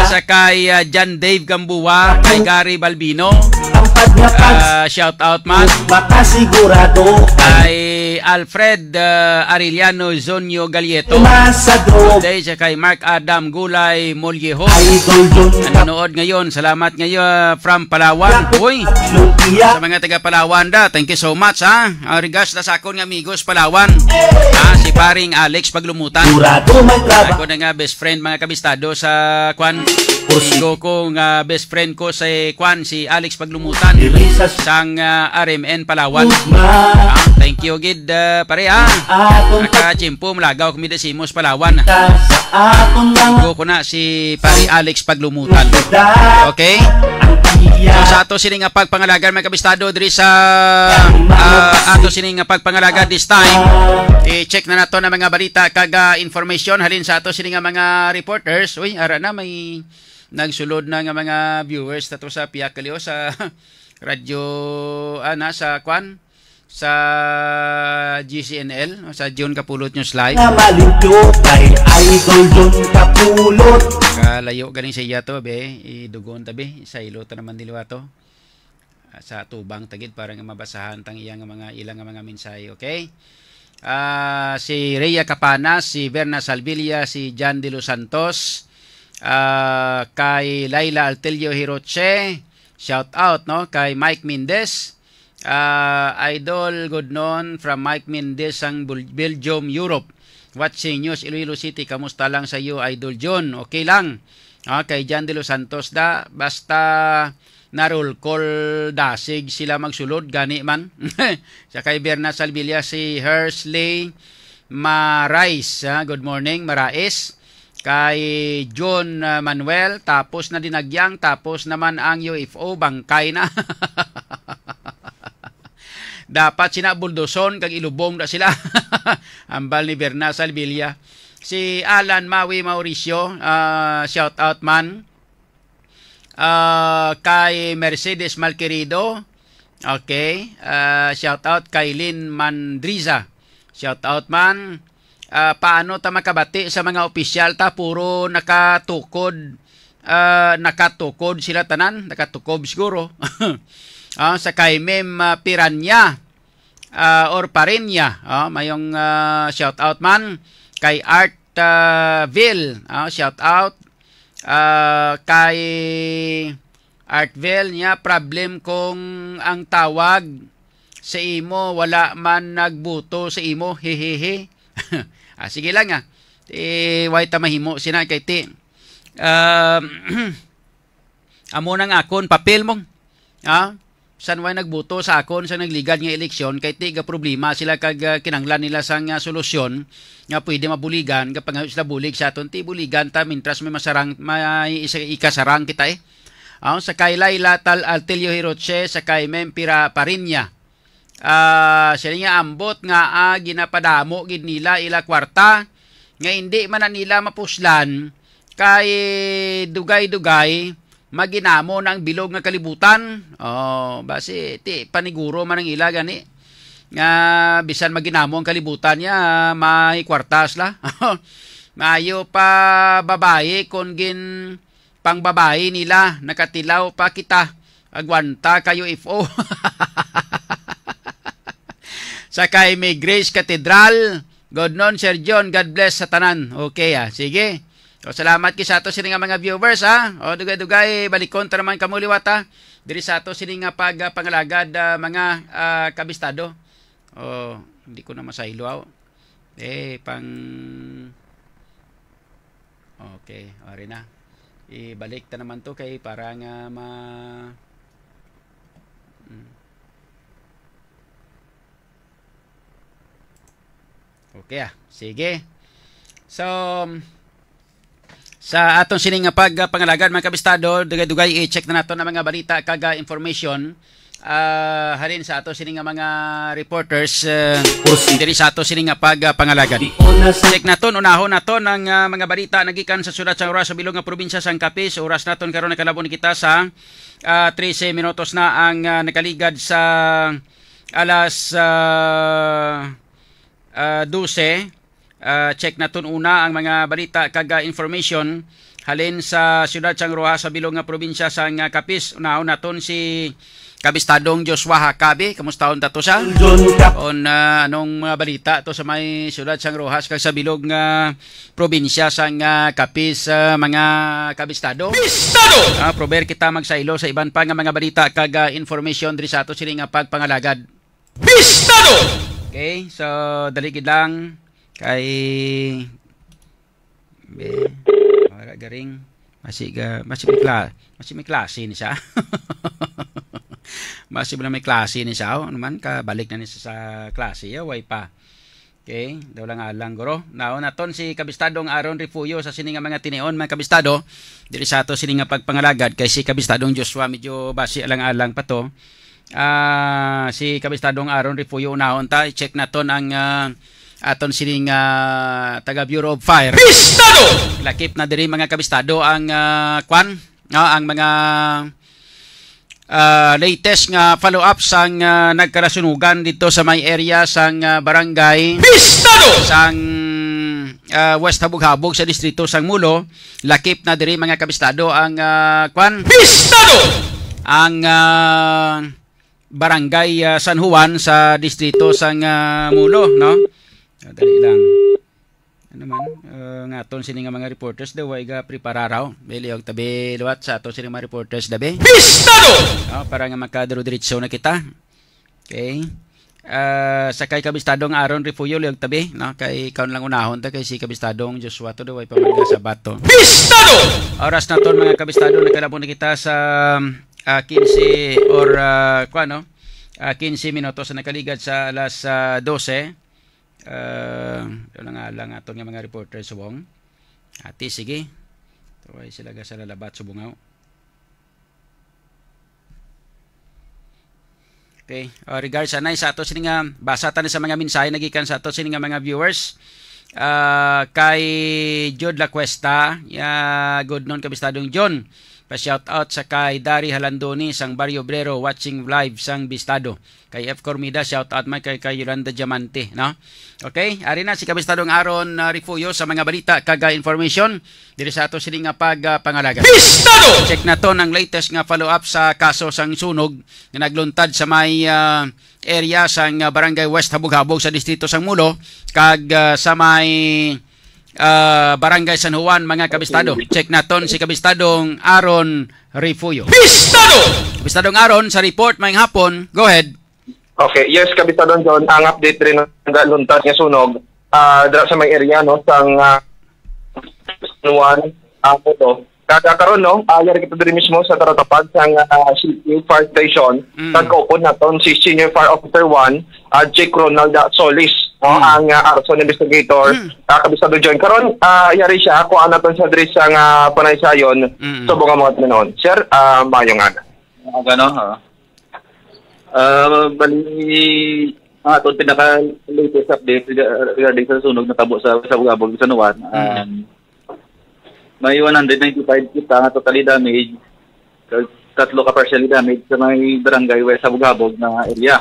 sa kay John Dave Gambuwa kay Gary Balbino shout out man kay Alfred Arellano Zonyo Galieto day sa kay Mark Adam Gulay Molyeho nanonood ngayon. Salamat ngayon from Palawan. Uy, sa mga taga Palawan da, thank you so much ha. Regards na sa akon nga amigos Palawan si paring Alex Paglumutan ako na nga best friend mga kabistado sa kwan Igo ko nga best friend ko sa kwan si Alex Paglumutan sang RMN Palawan. Thank you gid pare nakachimpo malagaw kami da Simos Palawan. Igo ko na si pare Alex Paglumutan. Okay? So sa ato sining nga pagpangalaga mga kabistado diri sa ato sining nga pagpangalaga this time i-check na nato na mga balita kag information halin sa ato sining nga mga reporters. Uy, ara na may nagsulod na nga mga viewers tato sa Piak Kalio sa radyo sa kwan sa GCNL sa John Kapulot News Live. Kalayo galing sa iya to be idugon tabi sa ilo ta naman diliwa to sa tubang tagid para nga mabasahan tang iya nga mga ilang nga mga mensahe. Okay? Si Rhea Capanas, si Berna Salvilla, si Jan de los Santos, kay Laila Altelio Hiroche, shout out no kay Mike Mendez. Idol good noon from Mike Mendez ang Belgium, Europe. Watching news Iloilo City. Kamusta lang sa iyo Idol John? Okay lang. Kay Jan de los Santos da basta narol call dasig sila magsulod gani man. Sa kay Berna Salvilla si Hersley Marais. Good morning Marais. Kay John Manuel tapos na dinagyang tapos naman ang UFO bangkay na. Dapat sina buldoson kag ilubong na sila. Ambal ni Berna Salvilla. Si Alan Maui Mauricio, shout out man. Kay Mercedes Malquerido. Okay. Shout out kay Lynn Mandriza. Shout out man. Paano ta makabati sa mga opisyal ta puro nakatukod sila tanan, nakatukob siguro. Sa kay Mem Piranya or Parenya, mayong shout out man kay Art Ville, shout out kay Artville niya, problem kung ang tawag sa imo wala man nagbuto sa imo, hehehe. Sige lang way ta mahimo sina kay ti amo nang akon papel mong san way nagbuto sa akon sa nagligad nga eleksyon kay ti ga problema sila kag kinanglan nila sang solusyon nga pwede mabuligan kapag sila bulig sa aton ti buligan ta mintras may masarang may ikasarang kita sa kay Laila Tal Altelio Hiroche sa kay Mempira Parinya sila nga ambot nga ginapadamo gid nila ila kwarta nga hindi man na nila mapuslan kay dugay-dugay maginamo ng bilog nga kalibutan. Basi ti paniguro man ang ila gani nga bisan maginamo ang kalibutan niya may kwartas la. Mayo pa babae kon gin pang babae nila nakatilaw pa kita agwanta kayo ifo. Sa kay may Grace Cathedral, God non Sir John, God bless sa tanan. Okay sige. So, salamat ki sa ato sini nga mga viewers dugay-dugay balikon ta naman kamuliwat diri sa ato sini nga pangalagad mga kabistado. Hindi ko na masaylo okay, ori na. Ibalik ta naman to kay para nga Okay sige. So sa atong sining nga pangalagad mga kabistado, dugay-dugay i-check na nato na mga balita kag information halin sa ato sining nga mga reporters diri sa ato sining nga pangalagad. Check naton unahon naton ang mga balita nagikan sa syudad sang Roa sa bilog nga probinsya sang Capiz. Oras naton karon nakalabon kita sa 13 minutos na ang nakaligad sa alas 12. Check naton una ang mga balita kag information halin sa siyudad sang Roa sa bilog nga probinsya sang Capiz. Unahon naton si Kabistadong Joshua Hakabe. Kamustahon ta to sa anong mga balita to sa may siyudad sang Rojas kag sa bilog nga probinsya sang Capiz mga kabistado. Bistado! Prober kita magsaylo sa iban pa nga mga balita kag information diri sa ato sini nga pagpangalagad. Bistado! Okay, so daligid lang kay para garing masih may klase ni siya. Masih may klase ni siya naman balik na ni sa klase way pa. Okay, daw lang alang guro. Naon naton si Kabistadong Aaron Refugio sa sini nga mga tinion mga kabistado diri sa ato sini nga pagpangalagad kay si Kabistadong Joshua medyo basi alang-alang pa to. Si Kabistadong Aaron Refugio unahon ta i-check naton ang aton sining taga Bureau of Fire. Bistado! Lakip na diri mga kabistado ang ang mga latest nga follow-up sang nagkarasunugan dito sa may area sang barangay Bistado sang West Habog-Habog sa distrito sang Mulo. Lakip na diri mga kabistado ang Bistado ang barangay San Juan sa distrito sang Mulo, no? Dali lang. Ngaton sini nga mga reporters daw ay ga prepara raw. Beli og tabi luwat sa ato sini mga reporters dabi. Bistado! Para nga makadiro-diretso na kita. Okay. Sa kay Kabistadong Aaron Refugio liog tabi, no? Kay kaon lang unahon ta kay si Kabistadong Joshua to daw ay pamangga sa bato. Bistado! Oras naton mga kabistado nakalabon na kita sa 15 or 15 minutos na nakaligad sa alas 12. Lang aton nga mga reporter subong. Ati sige. Tuway sila ga sa lalabat subungaw. Okay. Regards anay sa ato sini nga basa ta ni sa mga mensahe nagikan sa ato sini nga mga viewers. Kay Jude La Cuesta, good noon kabistadong John. Pa-shout out sa kay Dari Halandoni sang Barrio Obrero watching live sang Bistado. Kay F. Cormida, shout out man kay Yolanda Diamante, no? Okay, ari na si kabistadong Aaron Rifuyo sa mga balita kag information diri sa ato sini nga pangalaga. Bistado! Check na to ng latest nga follow up sa kaso sang sunog nga nagluntad sa may area sang Barangay West Habog-Habog sa distrito sang Mulo kag sa may Barangay San Juan mga kabistado. Check naton si kabistadong Aaron Rifuyo. Bistado! Kabistadong Aaron sa report mayong hapon. Go ahead. Okay, yes, kabistadong John, ang update rin ng luntad nga sunog dira sa may area no sang San Juan to. Kakaroon no, yari kita diri mismo sa taratapag sang CPU Fire Station. Nagkaupod naton si Senior Fire Officer 1, Jake Ronald Solis. Ang arson investigator kabisado John karon yari siya ko anaton sa diri sa panaysayon so mga tanon sir mayong ana gano bali aton pinaka latest update regarding sa sunog na tabo sa Habog-Habog sa Nuwan may 195 kita nga totally damage tatlo ka partially damage sa may Barangay West Habog-Habog na area.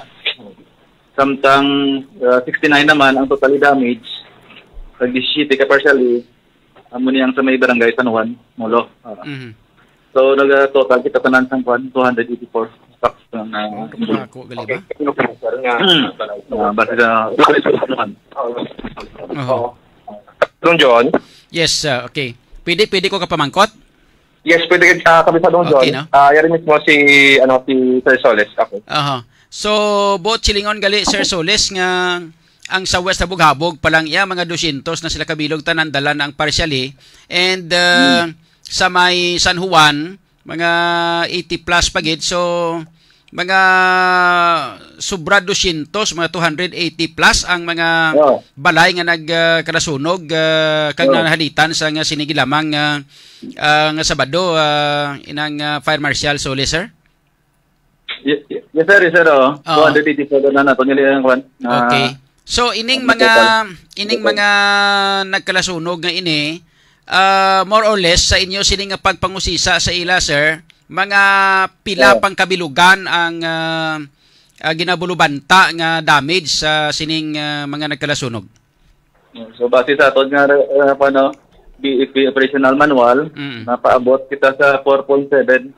Samtang 69 naman ang totally damage. Pag 17 ka partially, amo niyang sa may Barangay San Juan, Mulo. So nag-total kita tanan sang 284 stocks na Ako gali ba? basta sa Juan. John. Yes, okay. Pwede ko kapamangkot? Yes, pwede kabisadong John. Okay, no? Yari mismo si Sir Soles. Okay. So, both silingon gali Sir Soles nga ang sa West Habog-Habog palang mga 200 na sila kabilog tanan dala na ang partially and sa may San Juan mga 80 plus pagid so mga sobra 200 mga 280 plus ang mga balay nga nagkarasunog kag nahalitan sa nga sinigi lamang nga Sabado inang Fire Marshal Soles sir. Yes sir, 284 na nato nila ang kwan. Okay. So ining mga nagkalasunog nga ini more or less sa inyo sining nga pagpangusisa sa ila sir, mga pila pang kabilugan ang ginabulubanta nga damage sa sining mga nagkalasunog. So base sa aton nga BFP operational manual napaabot kita sa 4.7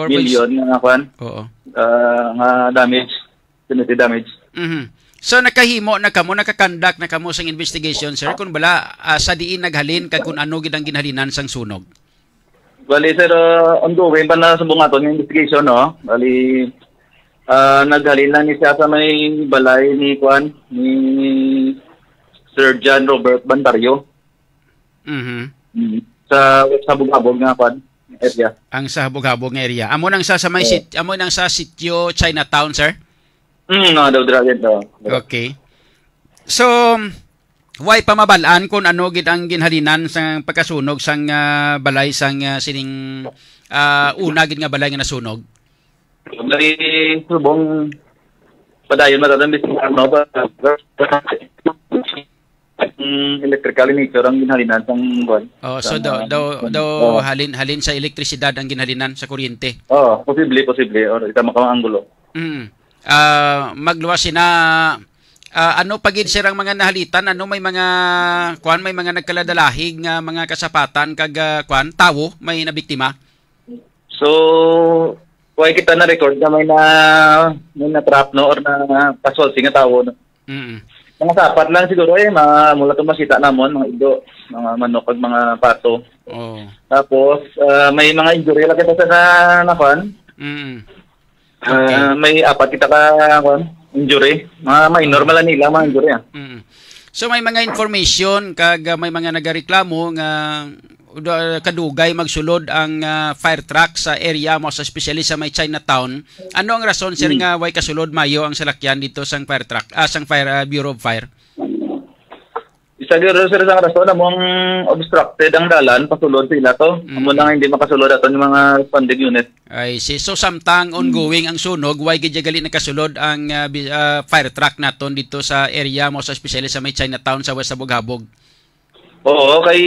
million nga kwan. Oo. Nga damage, community damage. So nakahimo na kamo nakakandak na kamo sang investigation sir kun bala sa diin naghalin kag kun ano gid ang ginhalinan sang sunog. Bali sir ongoing pa na subong aton nga investigation no. Bali naghalin lang ni siya sa may balay ni kwan ni Sir John Robert Bantario. Sa Habog-Habog nga kwan area. Ang sa Habog-Habog nga area. Amo nang sa may amo nang sa sitio Chinatown sir? No, daw. Okay. So why pamabalaan kung ano gid ang ginhalinan sa pagkasunog sang balay sang sining una gid nga balay nga nasunog? Bali subong padayon matadang ano ba electrical nature ang ginhalinan sang buwan. So halin sa elektrisidad ang ginhalinan sa kuryente. Posible or ita makaanggulo. Magluwas sina ano pagid sir ang mga nahalitan ano may mga nagkaladalahig nga mga kasapatan kag tawo may nabiktima. So kuy kita na record na may na trap no or na pasol nga tawo no. Mga sapat lang siguro mula to makita namon mga ido, mga manok kag mga pato. Tapos may mga injury lang kita sa napan. May apat kita ka injury. May normal nila mga injury. So may mga information kag may mga nagareklamo nga kadugay magsulod ang fire truck sa area mo sa especially sa may Chinatown. Ano ang rason sir nga way kasulod mayo ang salakyan dito sang fire truck sang fire Bureau of Fire? Siguro sir sa rason among obstructed ang dalan pasulod sila to. Amo nang hindi makasulod aton yung mga responding unit. Ay si so samtang ongoing ang sunog, why gid gali nakasulod ang fire truck naton dito sa area mo sa especially sa may Chinatown sa West Sabog-Habog. Oo, kay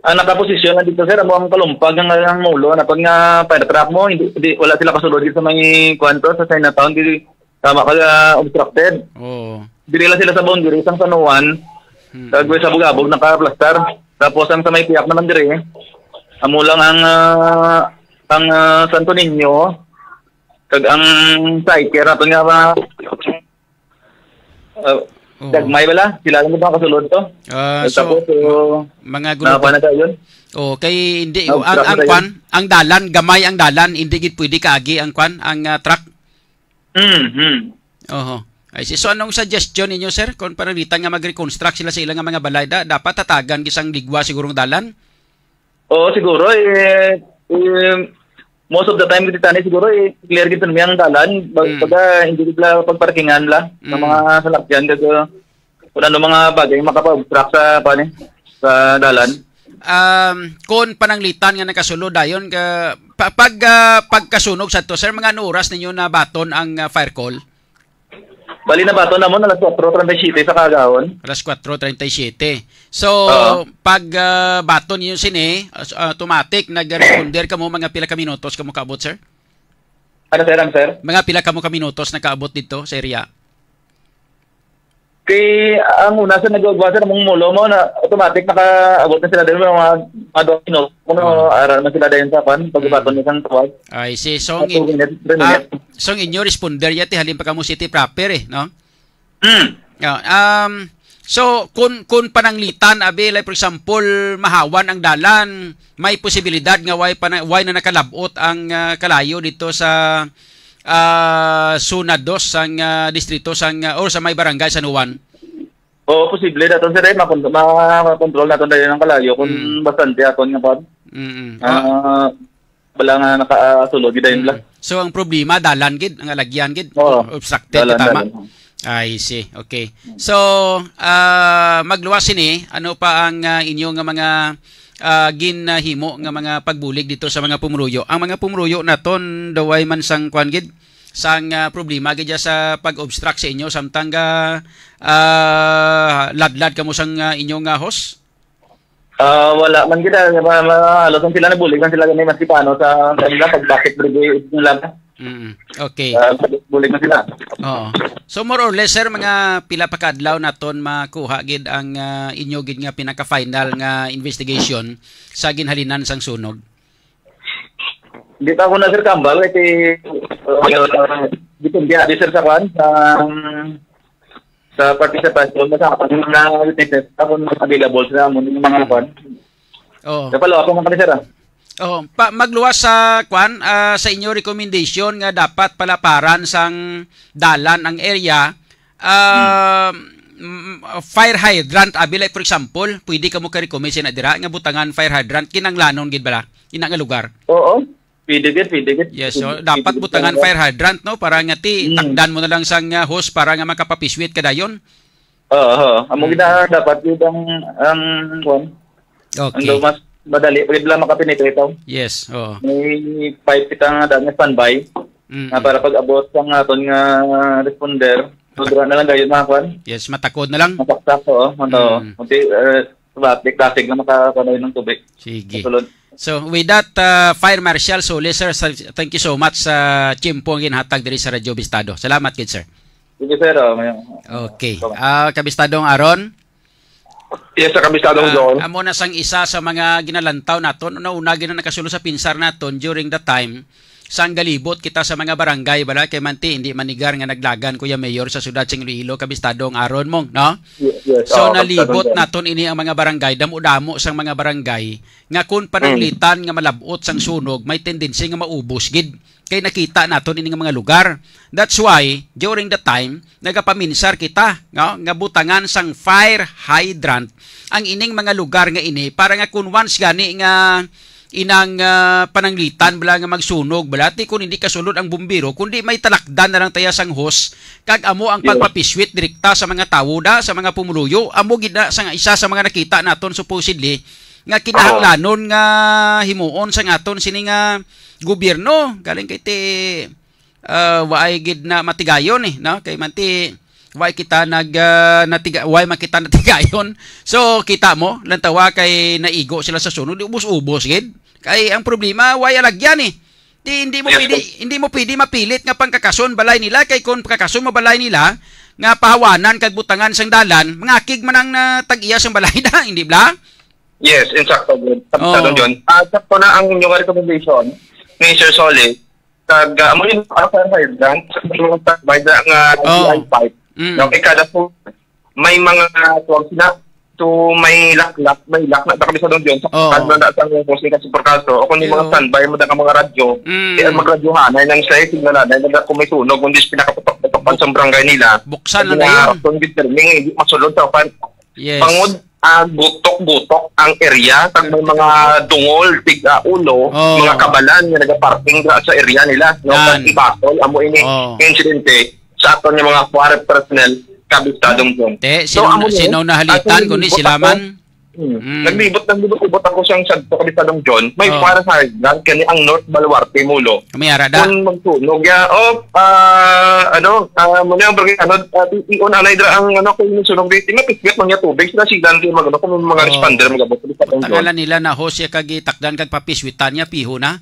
ang nakaposisyon na dito sir amo ang kalumpag ang mulo na pag nga fire truck mo hindi wala sila kasulod dito sa may kwanto sa Chinatown di tama ka obstructed. Oo. Dili lang sila sa boundary sang San Juan. Kagwe sa Bugabog naka-plaster. Tapos ang sa may tiyak naman dire, amo lang ang Santo Niño kag ang Psyker nato nga ba dagmay bala sila lang ba kasulod to. Tapos mga gulo yun. Oh, kay hindi ang kwan, ang dalan gamay ang dalan, hindi gid pwede kaagi ang kwan, ang truck. Oho. Ay so anong suggestion ninyo sir kung panalitan nga mag-reconstruct sila sa ilang mga balay dapat tatagan gisang ligwa sigurong dalan? Oo siguro most of the time dito tani siguro clear gid ang dalan baga hindi bigla pagparkingan la ng mga salakyan kag kung ano mga bagay makapa-obstruct sa dalan. Kung pananglitan nga nakasulod dayon pagkasunog sa to sir mga oras ninyo na baton ang fire call? Bali na bato namon alas 4:37 sa kagahon. Alas 4:37. So, pag bato niyo sini, automatic nag-responder kamo mga pila ka minutos kamo kaabot, sir? Ano sir? Mga pila kamo ka minutos nakaabot dito sa area? Kay ang una sa nagagawa sa mong mulo mo na automatic nakaabot na sila din mga adokino. Kuno aral na sila dayon sa pagbaton ni sang tuwag. Ay si song inyo responder yati halin pa kamo city proper no? So kun pananglitan abi like for example mahawan ang dalan, may posibilidad nga why na nakalabot ang kalayo dito sa Zona 2 sang distrito sang or sa may barangay San Juan. Oo, posible daton sir ma-control naton dayon ang kalayo kung bastante aton nga pod. Wala nga nakasulod gid dayon. So ang problema dalan gid ang alagyan gid obstructed tama. I see. Okay. So magluwas ini ano pa ang inyo nga mga ginahimo nga mga pagbulig dito sa mga pumruyo. Ang mga pumruyo naton daway man sang kwan gid sang problema gid sa pag-obstruct sa inyo samtang ladlad kamo sang inyong host. Wala man gid halos sila nabulig man sila gamay mas kipano sa kanila pag bakit brigade nila. Okay. Bulig man sila. Oo. So more or less sir mga pila pa kadlaw naton makuha gid ang inyo gid nga pinaka-final nga investigation sa ginhalinan sang sunog. Hindi pa ako na sir kambal kasi depende di sir sa kwan sa participation sa na witnesses ako available sa mga kwan. Oo. Kapalo ako man sir. Oh, magluwas sa kwan sa inyo recommendation nga dapat palaparan sang dalan ang area fire hydrant abi like for example pwede kamo ka-recommend na dira nga butangan fire hydrant kinanglanon gid bala ina nga lugar. Oo. Pwede gid. Yes, so dapat butangan fire hydrant no para nga takdan mo na lang sang hose para nga makapapiswit kadayon. Oo, amo gid dapat gid ang kwan. Okay. Ando mas madali pwede lang makapenetrate ito. Yes, oo. May pipe kita nga daan nga standby para pag-abot sang aton nga responder. So dira na lang gayon mga kwan. Yes, matakod na lang. Mapaksak Kunti plastic na makakanoy ng tubig. Sige. Kasulod. So with that Fire Marshal Solis sir, thank you so much sa chimpo ang ginhatag diri sa Radyo Bistado. Salamat gid sir. Sige sir. Okay. Kabistadong Aron. Yes, sa kabistadong doon. Amo na sang isa sa mga ginalantaw naton una gina nakasulo sa pinsar naton during the time sang galibot kita sa mga barangay bala kay manti hindi manigar nga naglagan Kuya Mayor sa siyudad sing Iloilo kabistadong Aron mong no. Yes, so nalibot naton ini ang mga barangay damo-damo sang mga barangay nga kun pananglitan nga malabot sang sunog may tendency nga maubos gid kay nakita naton ini nga mga lugar. That's why during the time nagapaminsar kita nga butangan sang fire hydrant ang ining mga lugar nga ini para nga kun once gani nga inang pananglitan bala nga magsunog balati kung hindi kasulod ang bumbiro kundi may talakdan na lang taya sang hose kag amo ang pagpapiswit direkta sa mga tawo da sa mga pumuluyo amo gid na sa isa sa mga nakita naton supposedly nga kinahanglanon nga himuon sang aton sini nga gobyerno galing kay ti waay gid na matigayon no kay manti way kita way makita natigayon so kita mo lantawa kay naigo sila sa sunod ubos-ubos gid kay ang problema way alagyan hindi mo pwede mapilit nga pangkakason balay nila kay kung kakason mo balay nila nga pahawanan kag butangan sang dalan mangakig man ang tag-iya sang balay da hindi bla. Yes, insakto good. Tapos John, sakto na ang inyong recommendation ni Sir Solid kag amo yung para grant sa mga by the DI pipe. Okay, kada po may mga tuwag sila to may lock na nakabisa doon sa kada sa posting kasi por kaso o kung yung mga standby mo da ka mga radyo kaya magradyohan ay nang sila signal na kung may sunog kung dis pinakaputok pan sa barangay nila buksan lang kung determining hindi masulod sa yes. Pangod butok-butok ang area pag may mga dungol ulo mga kabalan nga nagaparking sa area nila no pag ibasol amo ini insidente sa aton yung mga forest personnel kabistadong doon. Sino nahalitan kundi sila man? Naglibot ako siyang sa kabistadong John. May para sa hagdan kani ang North Baluarte mulo. Mayara da. Kung magsunog ya muna ang bagay iyon anay dra ang kung sunog dito nga pisbit man ya tubig sila sidan kay kung mga responder magabot sa tangalan nila na hosya kag takdan kag papiswitan niya piho na.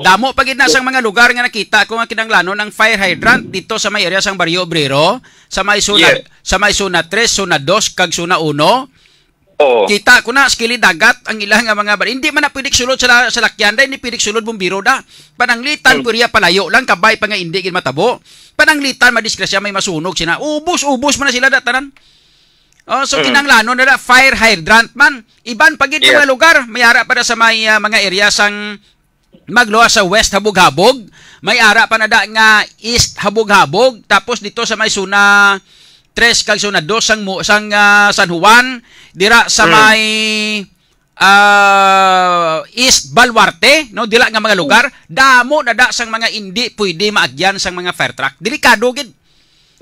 Damo pagid na sang mga lugar nga nakita ko nga kinahanglanon ng fire hydrant dito sa may area sang Barrio Obrero, sa may zona 3, zona 2 kag zona 1. Kita ko na skili dagat ang ilang nga mga hindi man na pwede sulod sa lakyan da, hindi pwede sulod bumbiro da. Pananglitan puriya palayo lang kabay pa nga hindi gid matabo. Pananglitan madiskrasya may masunog sina. Ubos man na sila da tanan. So kinahanglanon na fire hydrant man. Iban pagid mga lugar, mayara para sa may mga area sang magluwas sa west habog-habog, may ara pa na da nga east habog-habog, tapos dito sa may zona 3 kag zona 2 sang San Juan, dira sa may East Baluarte, no, dila nga mga lugar, damo na da sang mga hindi pwede maagyan sang mga fire truck. Delikado gid.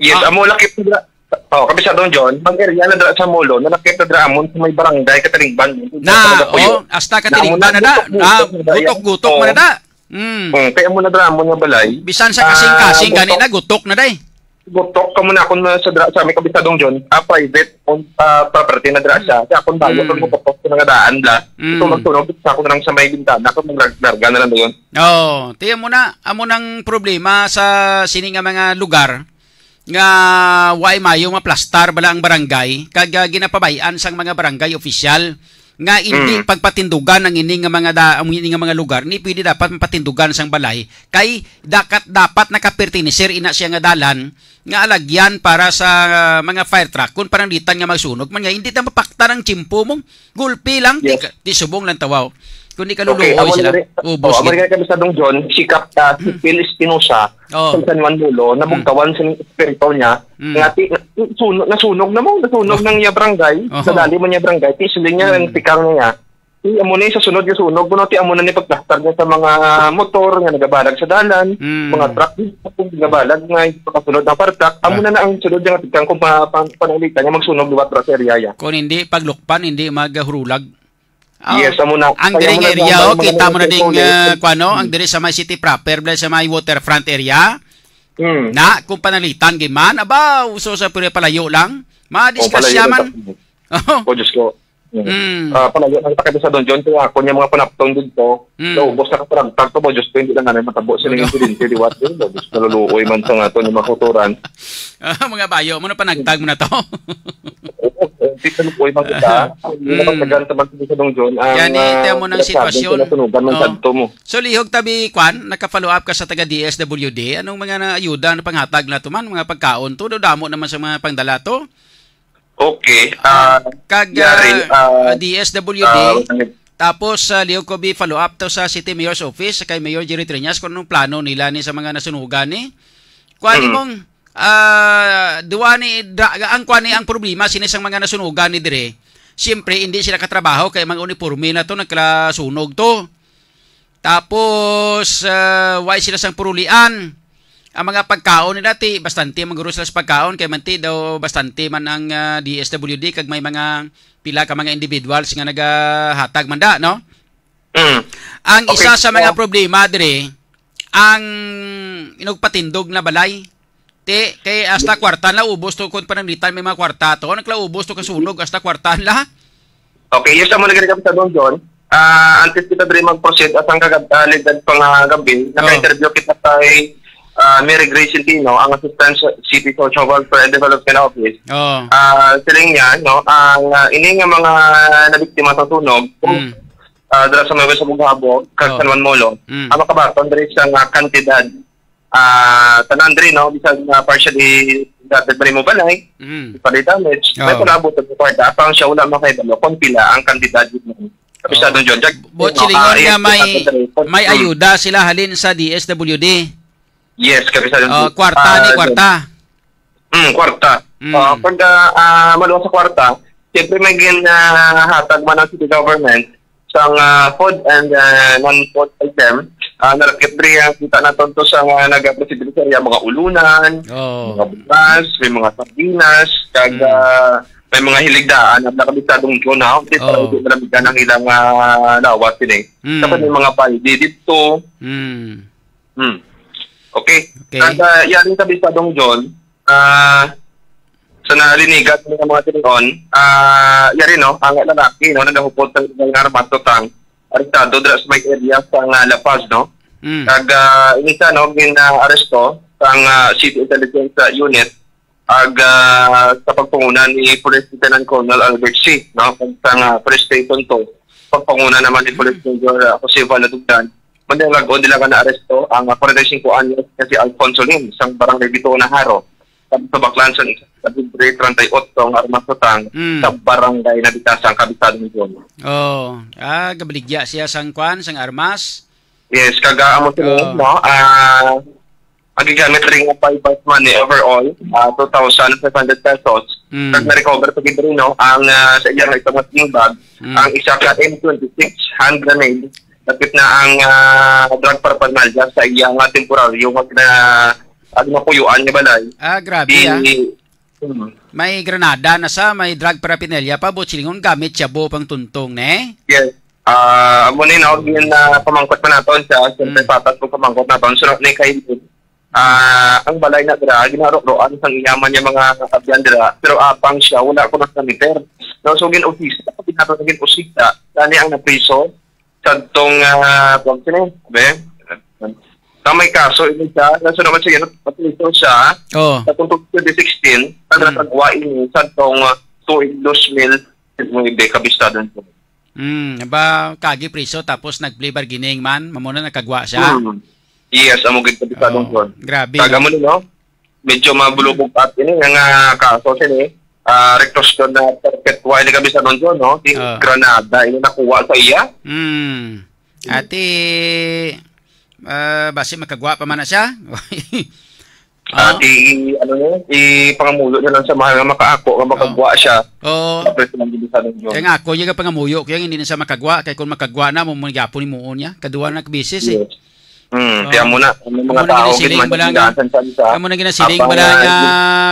Yes, amo lakip na kabisado John, mag area na dra sa molo, na lakip na dra amon sa may barangay Katilingban. Hasta Katilingban na da. Gutok-gutok man na da. Kaya mo na dra amon nga balay. Bisan sa kasing-kasing gani na gutok na day. Gutok ka muna kung sa may kabisadong John, private property na dra siya. Kaya kung bago kung gutok ko nga daan bla. Ito magtunog sa ako nang sa may bintana, ako maglarga na lang doon. Tiyan mo na amo nang problema sa sini nga mga lugar nga way mayo maplastar bala ang barangay kag ginapabayan sang mga barangay official nga hindi pagpatindugan ang ini nga mga lugar ni pwede dapat mapatindugan sang balay kay dapat nakapertiniser ina siya nga dalan nga alagyan para sa mga fire truck kung pananglitan nga magsunog man nga hindi ta mapakta ng chimpo mong gulpi lang di subong lang tawaw kundi kaluluoy sila. Ubos. Amerika kabisadong John, sikap si Phil Espinosa sa San Juan Mulo, nabugtawan sa espiritu niya, nga nasunog ng niya barangay, sa dali mo niya barangay, tisuling niya ang tikang niya. Amo na sa sunod yung sunog, buno amo na ni pagplastar niya sa mga motor nga nagabalag sa dalan, mga truck nagabalag nga pagkasunod ng fire truck, amo na ang sunod yung tikang kung pananglitan niya magsunog liwat ra sa area. Kung hindi paglukpan, hindi maghurulag. Yes, amo na. Ang diring area, kita mo na ding ang diri sa may city proper, sa may waterfront area. Na, kung panalitan giman, uso sa palayo lang, ma-discuss man. Diyos ko. Palayo ng takita sa doon, John, kaya ako niya mga panaptong dito, ubos na kaparagtag to mo, Diyos ko, hindi lang nga matabo sila yung insidente, diwat yun, Diyos ko, naluluoy man sa nga to, yung mga kuturan. Mga bayo, mo na panagtag mo na to. Dito po ibang kita. Napagtagan sa magsasadong John. Yan mo ng sitwasyon. So lihog tabi kwan, naka-follow up ka sa taga DSWD. Anong mga ayuda na panghatag na to man? Mga pagkaon to? Damo naman sa mga pangdala to? Okay. Kag DSWD. Tapos lihog ko bi follow up to sa City Mayor's Office kay Mayor Jerry Triñas kung anong plano nila ni sa mga nasunugan ni. Kwan mong ang problema sinisang mga nasunugan ni dire siyempre hindi sila katrabaho kay mga uniforme na to nagkasunog to. Tapos why sila sang purulian. Ang mga pagkaon ni dati bastante maguro sila sa pagkaon kay manti daw bastante man ang DSWD kag may mga pila ka mga individuals nga nagahatag manda, no? Ang isa sa mga problema dire ang inugpatindog na balay. Kay hasta kwartan la ubos to kun pananglitan may mga kwarta to naglaubos to kasunog hasta kwartan la. Okay, yes mo nagre kami sa Don John. Antes kita diri mag-proceed at ang kagaligad pang gabi, naka-interview kita kay Mary Grace Centino, ang Assistant City Social Welfare and Development Office. Siling niya, no, ang ini nga mga nabiktima sa tunog, dala sa mga sa Bugabo, kag San Juan Molo, ang makabaton diri sa kantidad tanan diri, no, bisag partially dapat bari mo balay, pali damage, may palabot sa kwarta, apang siya wala makahibalo kung pila ang kantidad mo. Kapisa Don John, Bochilingon nga may ayuda sila halin sa DSWD. Yes, kapisa Don John. Kwarta ni kwarta. Kwarta. Pag maluwa sa kwarta, siyempre may ginhatag man ng city government sa food and non-food item. Narakit rin ang kita na tonto sa nag-presidente sa mga ulunan, mga bukas, may mga sardinas, kag may mga hiligdaan at nakabitadong jonaw. Para hindi malamigan ang ilang lawat sila. Tapos may mga paldi dito. Okay. Kaya yan sa Bistadong John, sa nalinigat ng mga tinuon, yari no, ang lalaki, no, nagahupot sa ng armas totang, arestado dras may area sa La Paz, no? Kag inisa, no, gina-aresto ang City Intelligence Unit sa pagpungunan ni Police Lieutenant Colonel Albert C, no? Sa Police Station to, pagpungunan naman ni Police Major Jose Valadugdan. Mandalag o nila ka na-aresto ang 45 anyos na si Alfonso Lim, isang barangay Bito na Haro. Sa Baclanson, sa 38 ang armas totang sa barangay na Bitasang Kabisado ni John. Gabaligya siya sang kwan, sang armas. Yes, kagaamot sila, no? Agigamit rin ng 5 money overall, 2,500 pesos. Kag na-recover pa rin, no? Ang sa iyang itong bag, ang isa ka M26 hand grenade. Tapos na ang drug paraphernalia sa iyang temporaryo na napuyuan niya balay. Grabe may granada na sa may drug paraphernalia pa Bochilingon gamit siya bo pang tuntong ne? Yes. Muna yun pamangkot pa natin siya. Siyempre patat kung pamangkot natin. Sunod na kayo ang balay na dira, ginaro-roan sang iyaman niya mga abyan dira. Pero apang siya, wala ko na meter. No, so gin-office, kapag nato gin-office dani ang napriso sa itong may kaso ito siya, naso naman siya napriso siya sa itong 2016 at natagwain niya sa itong 2,200 kabistado nito. Ba kagi priso tapos nag-play bargaining man, mamuna nagkagwa siya. Yes, amugid kabistadong doon. Grabe. Taga mo no? Medyo mabulubog at ini nga kaso sini. Rectos doon na perfect why ni kabistadong doon, no? Di Granada ini nakuha sa iya. Ati basi makagwa pa man na siya. Ati pangamuyo na lang sa mahal nga makaako nga makagwa siya. Kaya nga ako yung pangamuyo kaya hindi na siya makagwa kaya kung makagwa na mumungyapo ni muon niya kaduwa na kabisis eh. Kaya muna mga tao ginasiling bala nga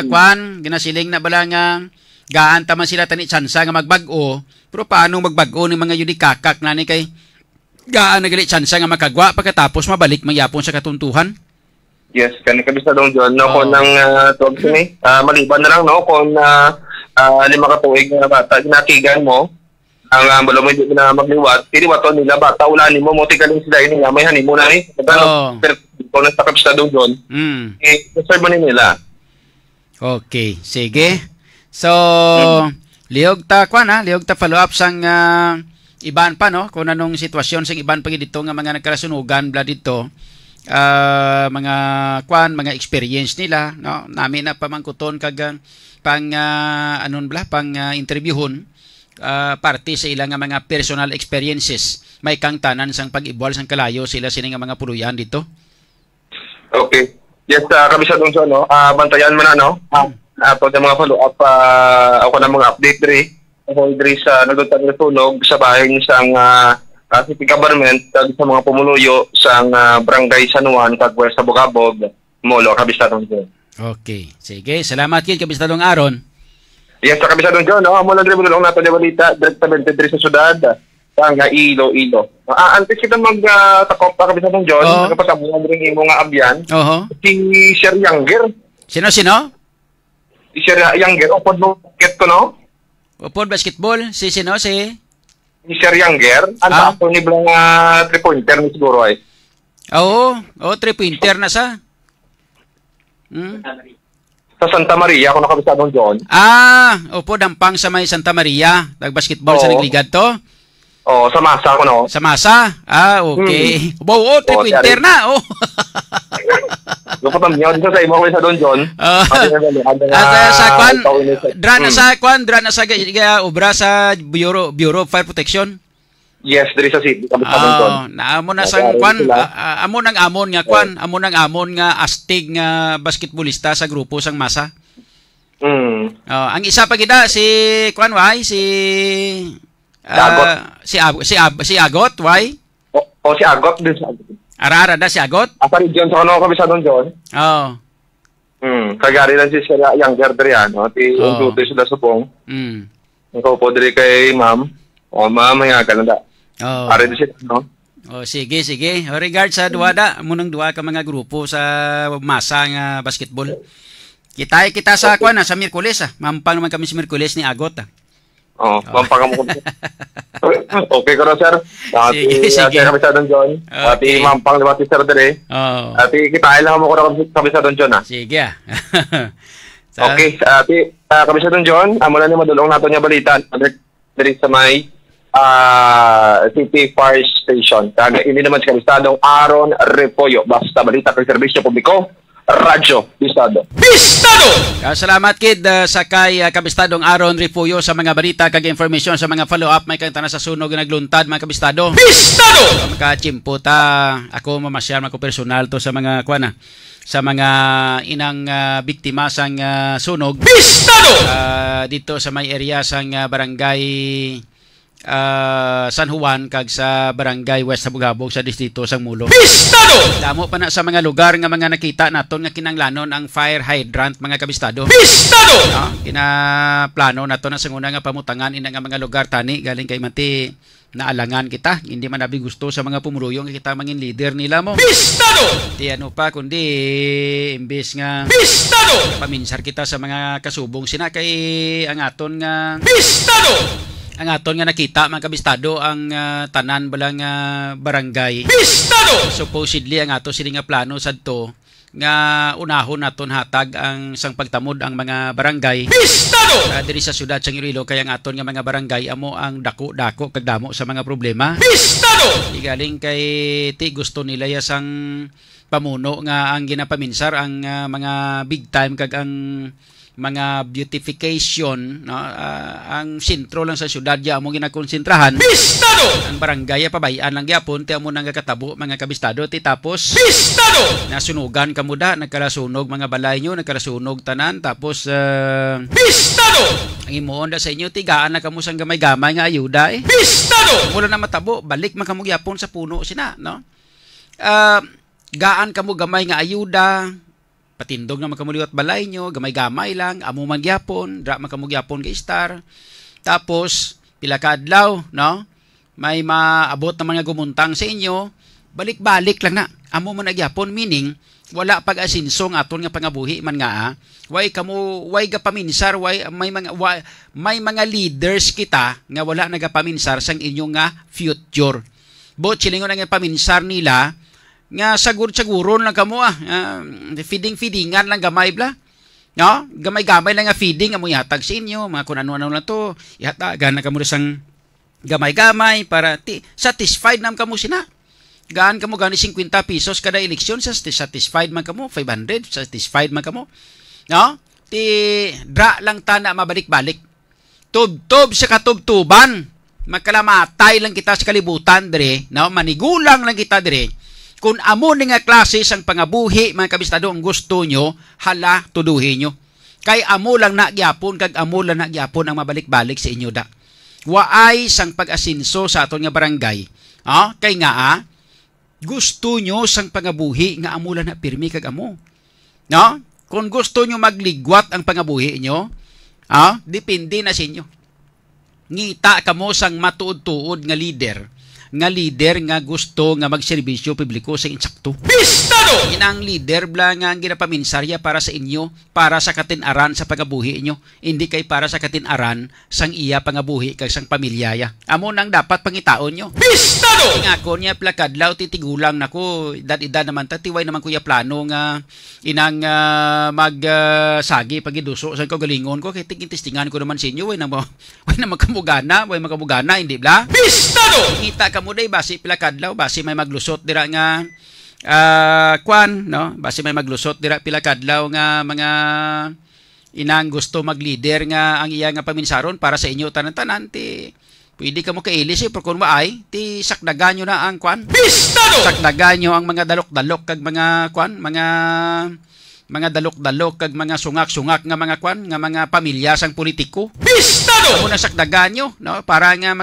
kwan ginasiling na bala nga gaan taman sila tani tsansa nga magbag-o pero paano magbag-o ni mga yudikakak na ni kay gaan na gali tsansa nga makagwa pagkatapos mabalik magyapon sa katuntuhan. Yes, kani kabistadong John no kon nang tuwag sini maliban na lang no kon 5 ka tuig nga bata ginakigan mo ang balo mo hindi na magliwat, hindi wato nila bata ulanin mo tigaling sila ini nga may hanimo na ni. Pero kung nasa kabistadong doon, serve mo nila. Okay, sige. So, liog ta follow up sang iban pa no kung anong sitwasyon sang iban pa dito nga mga nagkarasunugan bla dito. Mga experience nila no namin na pamangkuton kag pang interviewon parte sa ilang mga personal experiences may kang tanan sang pag-ibwal sang kalayo sila sini nga mga puluyan dito. Okay. Yes, kabisado no. Bantayan mo na no. Ato sa mga follow up ako na mga update diri diri sa nagdutan nga sunog sa bahay ni sang city government kag sa mga pumuluyo sang barangay San Juan kag West Bugabog, Molo, Kabistadong John. Okay. Sige, salamat kid Kabistadong Aaron. Yes, sa Kabistadong John, amo lang diri bulong nato di balita direktamente diri sa syudad sang Iloilo. Antes kita takop pa Kabistadong John, nagpatabuhan diri imo nga abyan. Si Sir Younger. Sino? Si Sir Younger, upod mo ket ko no? Upod basketball, si sino? Si Sir Younger, ako ni blang 3-pointer ni siguro ay. Oo, 3-pointer na sa. Sa Santa Maria, ako nakabistadong John. Opo, dampang sa may Santa Maria. Nag-basketball sa nagligad to? Sa Masa ako no. Sa Masa? Okay. Oo, 3-pointer na. Lupot ang yun sa imo ko sa Don John. Sa kwan, dra na sa obra sa Bureau of Fire Protection. Yes, diri sa city Kabistadong John. Naamo na sa kwan, amo nang amon nga astig nga basketballista sa grupo sang Masa. Ang isa pa gida si kwan why si si Agot why? Si Agot din sa Ara da si Agot? Asa rin John sa ano Kabistadong John? Kagari lang si Sir Younger diri ano, ti duty sila subong. Ikaw po diri kay ma'am. Ma'am, nga ganun da. Pare din siya, no? Sige. Regard sa duwada, munang duwa ka mga grupo sa Masa nga basketball. Kita sa kwan sa Miyerkules Mampang naman kami sa Miyerkules ni Agot mampang mo. Okay ko na, sir. Sige. Sir Kabistadong John. Ati mampang liwati sir dere. Ati kita lang mo ko na Kabistadong John Sige Okay, ati Kabistadong John, amo lang ni madulong nato nya balita diri sa may City Fire Station. Kaga ini naman si Kabistadong Aaron Repollo. Basta balita kay serbisyo publiko, radyo Bistado. Salamat kid sa kay Kabistadong Aaron Repollo sa mga balita kag information sa mga follow-up may kang tanan sa sunog nga nagluntad mga Kabistado. Makachimpo ta ako mamasyal ko personal to sa mga kuana sa mga inang biktima sang sunog dito sa may area sang barangay San Juan kag sa barangay West Bugabog sa distrito sang Mulo. Damo pa na sa mga lugar nga mga nakita naton nga kinanglanon ang fire hydrant mga Kabistado. Kinaplano naton na sa una nga pamutangan ina nga mga lugar tani galing kay mati naalangan kita hindi man abi gusto sa mga pumuluyong kita mangin leader nila mo. Di ano pa kundi imbes nga paminsar kita sa mga kasubong sina kay ang aton nga nakita mga Kabistado ang tanan balang barangay. Supposedly ang ato sila nga plano sadto nga unahon naton hatag ang sang pagtamod ang mga barangay. Diri sa syudad sang Iloilo kaya ang aton nga mga barangay amo ang dako-dako kag damo sa mga problema. Galing kay ti gusto nila ya sang pamuno nga ang ginapaminsar ang mga big time kag ang mga beautification ang sentro lang sa syudad ya amo ginakonsentrahan ang barangay pabayaan lang gyapon ti amo nang katabo mga Kabistado ti tapos nasunugan kamuda nagkalasunog mga balay nyo nagkalasunog tanan tapos ang imuon da sa inyo tigaan na kamo sang gamay-gamay nga ayuda mula na matabo balik man kamo gyapon sa puno sina no gaan kamo gamay nga ayuda patindog na makamuliwat balay nyo, gamay-gamay lang, amo man gyapon, dra man kamo gyapon kay Star. Tapos pila ka adlaw, no? May maabot na mga gumuntang sa inyo, balik-balik lang na. Amo man gyapon meaning wala pag-asinsong aton nga pangabuhi man nga way ga paminsar, may mga leaders kita nga wala nagapaminsar sang inyong nga future. Bot silingon nga paminsar nila nga sagur-saguron lang kamo feedingan lang gamay bla no gamay-gamay lang nga feeding amo ihatag sa inyo mga kun ano-ano lang to ihatagan na kamo sang gamay-gamay para satisfied nam kamo sina gaan kamo gani 50 pesos kada eleksyon satisfied man kamo 500 satisfied man kamo no dra lang tana mabalik-balik tub-tub sa katub-tuban magkalamatay lang kita sa kalibutan dire no manigulang lang kita dire. Kung amo ni nga klase sang pangabuhi mga Kabistado ang gusto nyo, hala tuduhin nyo. Kay amo lang nagyapon kag amo lang nagyapon ang mabalik-balik sa inyo da. waay sang pag-asinso sa aton nga barangay. Kay nga gusto nyo sang pangabuhi nga amula na pirmi kag amo. No? Kung gusto nyo magligwat ang pangabuhi nyo, depende na sa inyo. Ngita kamo sang matuod-tuod nga leader nga gusto nga magserbisyo publiko sa insakto. Bistado! Inang leader bla nga ang ginapaminsarya para sa inyo, para sa katinaran sa pangabuhi inyo, hindi kay para sa katinaran sang iya pangabuhi kag sang pamilyaya. Amo nang dapat pangitaon nyo. Bistado! Ingako niya plakadlaw titigulang nako, edad naman tiway naman kuya plano nga inang magsagi pagiduso sa kagalingon ko kay tingin-testingan ko naman sa inyo way na makamugana, hindi bla? Bistado! Ngita kamo day basi pilakadlaw basi may maglusot dira nga basi may maglusot dira pilakadlaw nga mga inang gusto mag-leader nga ang iya nga paminsaron para sa inyo tanan-tanan ti pwede kamo kailis pero kung maay ti sakdagan nyo na ang Bistado! sakdagan nyo ang mga dalok-dalok kag mga mga dalok-dalok kag mga sungak-sungak nga mga nga mga pamilya sang politiko. Bistado! Amo na sakdagan nyo, no? Para nga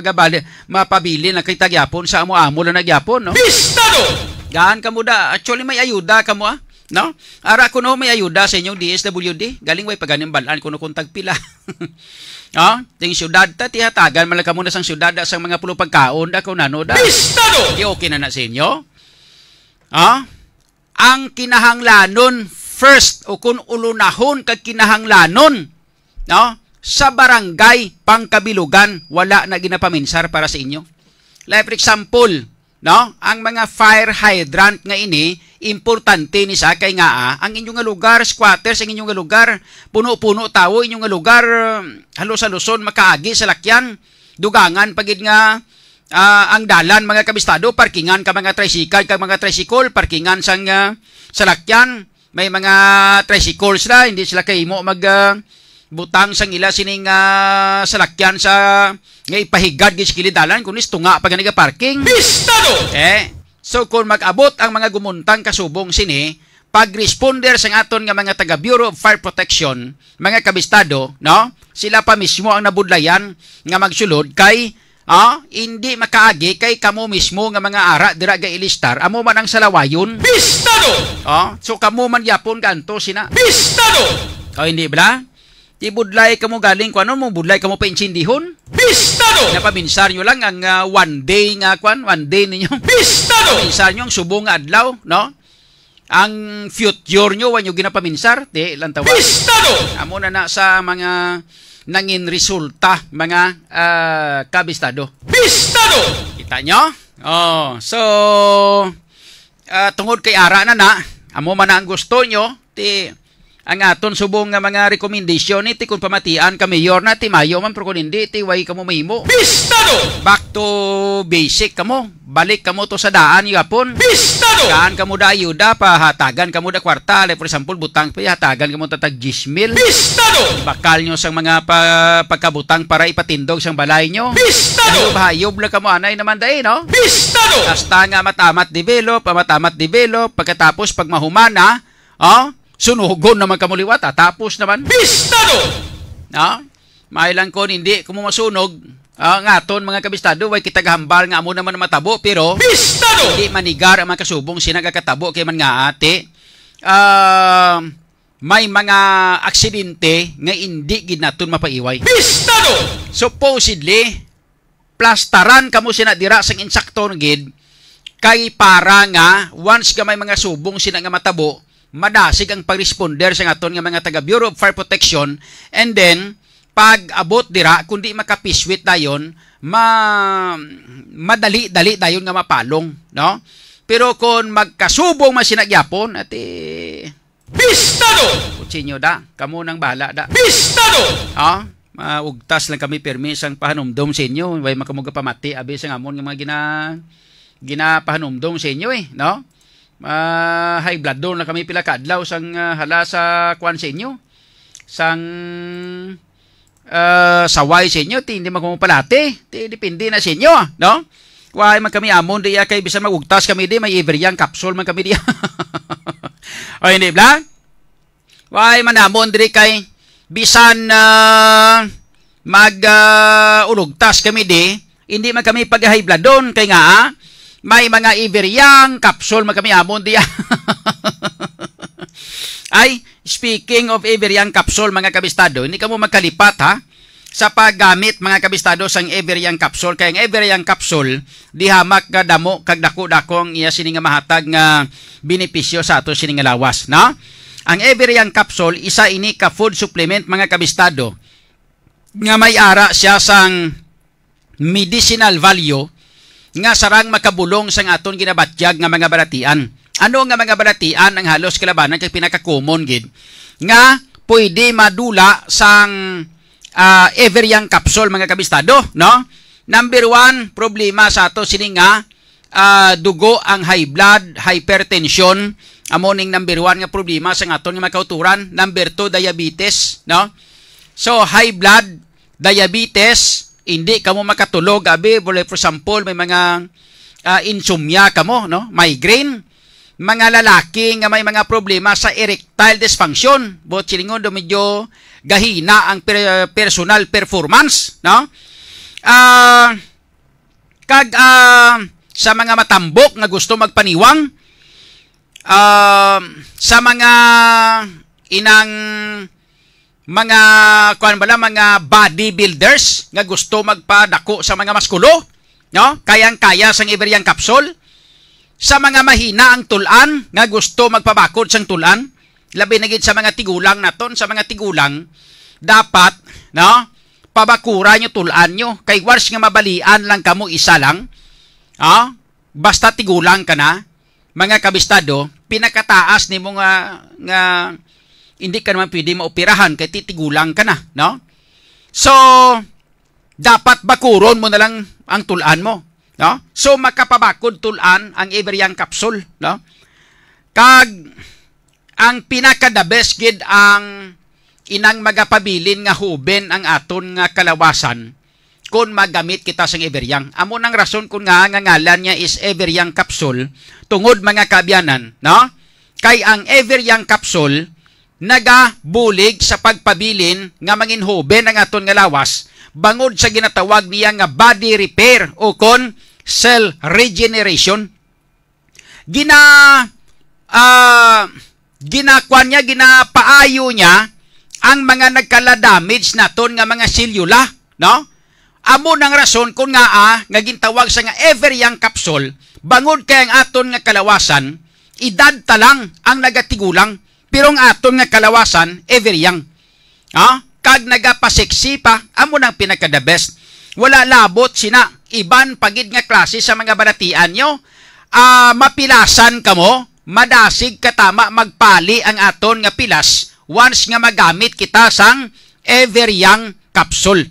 mapabili na kay tagyapon sa amo-amo na nagyapon, no? Bistado! Gaan kamo da. Actually may ayuda kamo no? Ara ko no may ayuda sa inyong DSWD. Galing way paganing balaan kuno kung tagpila. Ting syudad ta tihatagan man kamo na sang syudad sang mga pulo pagkaon da kuno nano da. Bistado! Di okay na sa inyo? Ang kinahanglanon first o kung ulunahon kag kinahanglanon, no? Sa barangay pangkabilugan wala na ginapaminsar para sa inyo. Like for example, no? Ang mga fire hydrant nga ini importante ni sa kay nga ang inyong nga lugar squatters ang inyong nga lugar puno-puno tawo inyong nga lugar halos-haluson makaagi sa lakyan dugangan pagid nga ang dalan mga kabistado parkingan ka mga tricycle parkingan sang salakyan may mga tricycles na hindi sila kahimo butang sang ila sining salakyan sa nga ipahigad gis kilidalan kunis tunga pag nga parking. Bistado! So kung mag-abot ang mga gumuntang kasubong sini pag-responder sa aton nga mga taga Bureau of Fire Protection mga kabistado, no? Sila pa mismo ang nabudlayan nga magsulod kay hindi makaagi kay kamo mismo nga mga ara dira ga ilistar amo man ang salawayon. Bistado! So kamo man yapon kanto sina. Bistado! Hindi bala? Ti budlay kamo galing kuno mo budlay kamo pa insindihon. Bistado! Napaminsar nyo lang ang one day ninyo. Bistado! Paminsar nyo ang subong nga adlaw, no? Ang future nyo wanyo ginapaminsar, di lang tawa. Bistado! Amo na sa mga nangin resulta mga kabistado. Bistado! Kita nyo? So tungod kay ara na amo man na ang gusto nyo ti ang aton subong nga mga recommendation ti kung pamatian ka mayor na ti mayo man pero kung hindi ti way kamo mahimo. Bistado! Back to basic kamo. Balik kamo to sa daan yapon. Bistado! Gaan kamo da ayuda pahatagan kamo da kwarta like for example butang pahatagan kamo tatag 10,000. Bistado! Bakal nyo sang mga pagkabutang para ipatindog sang balay nyo. Bistado! Hayob na kamo anay naman dahil, no? Bistado! Hasta nga matamat develop pagkatapos pag mahumana, sunugon naman kamuliwat, tapos naman. Bistado! Mailang kon hindi kung masunog, ngaton mga kabistado, way kitagahambal nga amo naman matabo, pero Bistado! hindi manigar ang mga kasubong sinagakatabo kay man nga ate. May mga aksidente nga hindi gid naton mapaiway. Bistado! Supposedly, plastaran kamo sina dira sang insakto gid kay para nga once ka may mga subong sina nga matabo, madasig ang pag-responder sa aton nga mga taga Bureau of Fire Protection and then pag abot dira kundi makapiswit dayon madali-dali dayon nga mapalong, no? Pero kung magkasubong man sinagyapon ati Bistado! kutsinyo da kamo nang bahala da. Bistado! Ugtas lang kami permis ang pahanumdom sa inyo way makamuga pamati abi sa amon nga mga ginapahanumdom sa inyo no? High blood doon na kami pila kadlaw sang hala sa kwan sa inyo sang saway sa inyo ti hindi magpapalati ti depende na sa inyo no why man kami amon di kay bisan magugtas kami di may everyang capsule man kami di o hindi bla why man amon diri kay bisan ulugtas kami hindi man kami pag-high blood doon, kay nga may mga Everyang capsule man kami amon diya. Ay, speaking of Everyang capsule mga kabistado, hindi ka mo magkalipat ha sa paggamit mga kabistado sang Everyang capsule. Kaya ang Everyang capsule di hamak nga damo kag dako-dako ang iya sini nga mahatag nga benepisyo sa ato sini nga lawas, no? Ang Everyang capsule isa ini ka food supplement mga kabistado nga may ara siya sang medicinal value nga sarang makabulong sang aton ginabatyag nga mga baratian. Ano nga mga baratian ang halos kalabanan kay pinaka-common gid nga pwede madula sang Everyang capsule mga kabistado, no? Number 1 problema sa ato sini nga dugo ang high blood, hypertension. Amoning number 1 nga problema sa aton nga makauturan. Number 2 diabetes, no? So high blood, diabetes, hindi kamo makatulog abi, for example may mga insomnia kamo, no? Migraine, mga lalaki nga may mga problema sa erectile dysfunction, bot silingon do medyo gahina ang personal performance, no? Sa mga matambok nga gusto magpaniwang, sa mga inang mga mga bodybuilders nga gusto magpadako sa mga maskulo, no? Kayang-kaya sang Everyang capsule. Sa mga mahina ang tulan nga gusto magpabakod sang tulan, labi na gid sa mga tigulang naton, sa mga tigulang dapat, no? Pabakura nyo tulan nyo, kay wars nga mabalian lang kamo isa lang, basta tigulang ka na, mga kabistado, pinakataas ni mo nga hindi ka naman pwede maoperahan kay titigulang ka na, no? So, dapat bakuron mo na lang ang tulan mo, no? So, makapabakod tulan ang Everyang capsule, no? Kag, ang pinaka-the best gid ang inang magapabilin nga huben ang aton nga kalawasan kung magamit kita sang Everyang. Amo nang rason kung nga ngalan niya is Everyang capsule tungod mga kabyanan, no? Kay ang Everyang capsule nagabulig sa pagpabilin nga mangin huben ang aton nga lawas bangod sa ginatawag niya nga body repair o kon cell regeneration. Ginapaayo niya ang mga nagkala-damage naton nga mga selula, no? Amo nang rason kung nga gintawag sa nga Everyang capsule bangod kay ang aton nga kalawasan edad ta lang ang nagatigulang pero ang aton nga kalawasan Everyang. Kag nagapaseksi pa, amo nang pinaka-the best. Wala labot sina iban pagid nga klase sa mga baratian nyo. Mapilasan kamo, madasig katama magpali ang aton nga pilas once nga magamit kita sang Everyang capsule.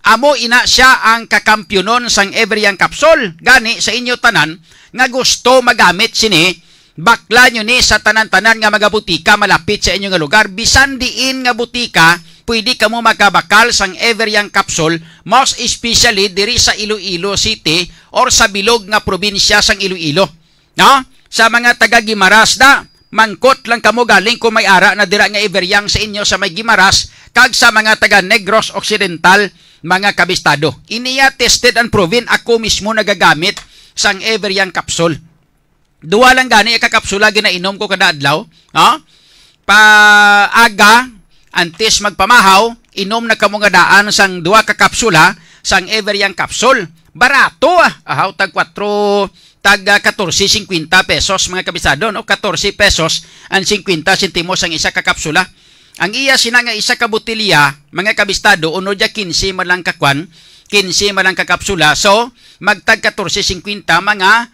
Amo ina siya ang kakampyonon sang Everyang capsule. Gani sa inyo tanan nga gusto magamit sini, bakla nyo ni sa tanan-tanan nga mga butika malapit sa inyo nga lugar. Bisan diin nga butika, pwede ka mo magkabakal sang Everyang capsule, most especially diri sa Iloilo City or sa bilog nga probinsya sang Iloilo. No? Sa mga taga Gimaras na, mangkot lang kamo galing kung may ara na dira nga Everyang sa inyo sa may Gimaras, kag sa mga taga Negros Occidental, mga kabistado. Iniya tested and proven, ako mismo nagagamit sang Everyang capsule. Duwa lang gani kakapsula ginainom ko kada adlaw, paaga antes magpamahaw, inom na kamo nga daan sang duwa ka kapsula sang Everyang capsule. Barato tag 14.50 pesos mga kabisado, no? 14 pesos ang 50 sentimos ang isa ka kapsula. Ang iya sina nga isa ka botilya, mga kabistado, uno dya 15 malang kakwan, 15 malang ka kapsula. So, magtag 14.50 mga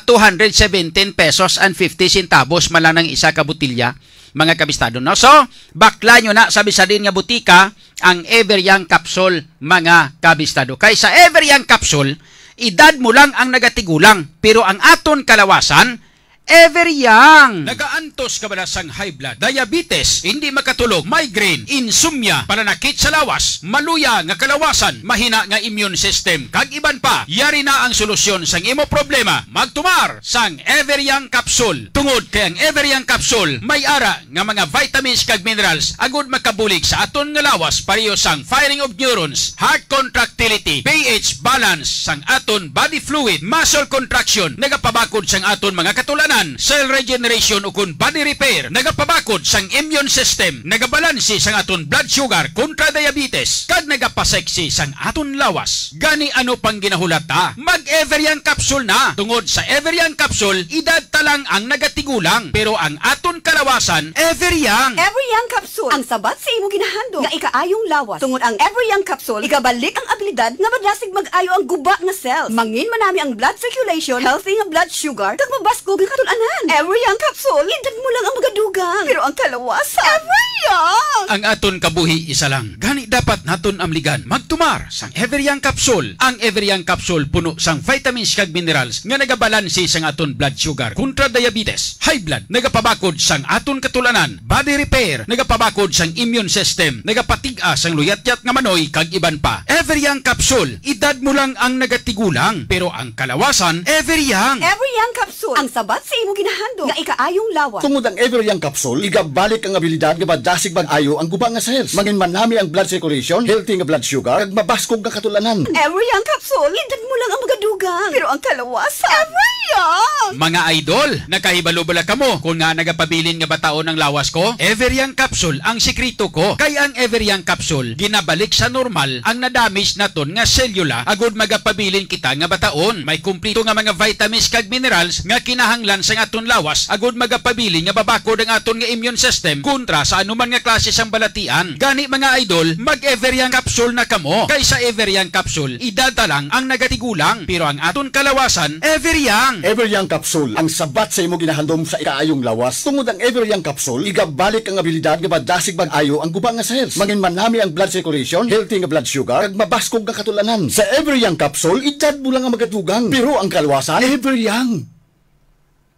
217 pesos and 50 centavos malang ng isa ka botilya, mga kabistado, no? So, bakla nyo na sa bisadin nga butika ang Everyang capsule, mga kabistado. Kay sa Everyang capsule, edad mo lang ang nagatigulang, pero ang aton kalawasan, Everyang. Nagaantos kabalasang high blood, diabetes, hindi makatulog, migraine, insomnia, pananakit sa lawas, maluya nga kalawasan, mahina nga immune system, kag iban pa. Yari na ang solusyon sang imo problema. Magtumar sang Everyang Capsule. Tungod kay ang Everyang Capsule may ara nga mga vitamins kag minerals agud makabulig sa aton nga lawas pareho sang firing of neurons, heart contractility, pH balance sang aton body fluid, muscle contraction, nagapabakod sang aton mga katulanan, cell regeneration ukon body repair, nagapabakod sang immune system, nagabalansi sang aton blood sugar kontra diabetes, kag nagapaseksi sang aton lawas. Gani ano pang ginahulata? Mag-Everyang Capsule na. Tungod sa Everyang Capsule, edad talang ang nagatigulang, pero ang aton kalawasan, Everyang. Everyang Capsule, ang sabat sa imo ginahandog nga ikaayong lawas. Tungod ang Everyang Capsule, igabalik ang abilidad nga madlasig mag-ayo ang guba nga cells. Mangin manami ang blood circulation, healthy nga blood sugar, kag mabaskog ang katulanan. Everyang Capsule, edad mo lang ang magadugang, pero ang kalawasan, Everyang. Ang aton kabuhi isa lang. Gani dapat naton amligan. Magtumar sang Everyang Capsule. Ang Everyang Capsule puno sang vitamins kag minerals nga nagabalansi sang aton blood sugar kontra diabetes, high blood, nagapabakod sang aton katulanan, body repair, nagapabakod sang immune system, nagapatig-a sang luyatyat nga manoy kag iban pa. Everyang Capsule, edad mo lang ang nagatigulang, pero ang kalawasan, Everyang. Everyang Capsule, ang sabat sa imo ginahandog nga ikaayong lawas. Tungod ang Everyang Capsule, igabalik ang abilidad nga madasig mag-ayo ang guba nga cells. Mangin manami ang blood circulation, healthy nga blood sugar, kag mabaskog nga katulanan. Everyang Capsule, edad mo lang ang magadugang, pero ang kalawasan, Everyang. Mga idol, nakahibalo-bala kamo kung nga nagapabilin nga bataon ang lawas ko? Everyang Capsule ang sikrito ko. Kay ang Everyang Capsule, ginabalik sa normal ang na-damage naton nga selula agud magapabilin kita nga bataon. May kumplito nga mga vitamins kag minerals nga kinahanglan sa aton lawas agud magapabilin nga babakod ang aton nga immune system kontra sa anuman nga klase sang balatian. Gani mga idol, mag-Everyang Capsule na kamo. Kay sa Everyang Capsule, idada lang ang nagatigulang, pero ang aton kalawasan, Everyang. Everyang Capsule, ang sabat sa imo ginahandom sa ikaayong lawas. Tungod ang Everyang Capsule, igabalik ang abilidad nga madasig mag-ayo ang guba nga cells. Mangin manami ang blood circulation, healthy nga blood sugar, kag mabaskog nga katulanan. Sa Everyang Capsule, edad mo lang ang magadugang, pero ang kalawasan, Everyang.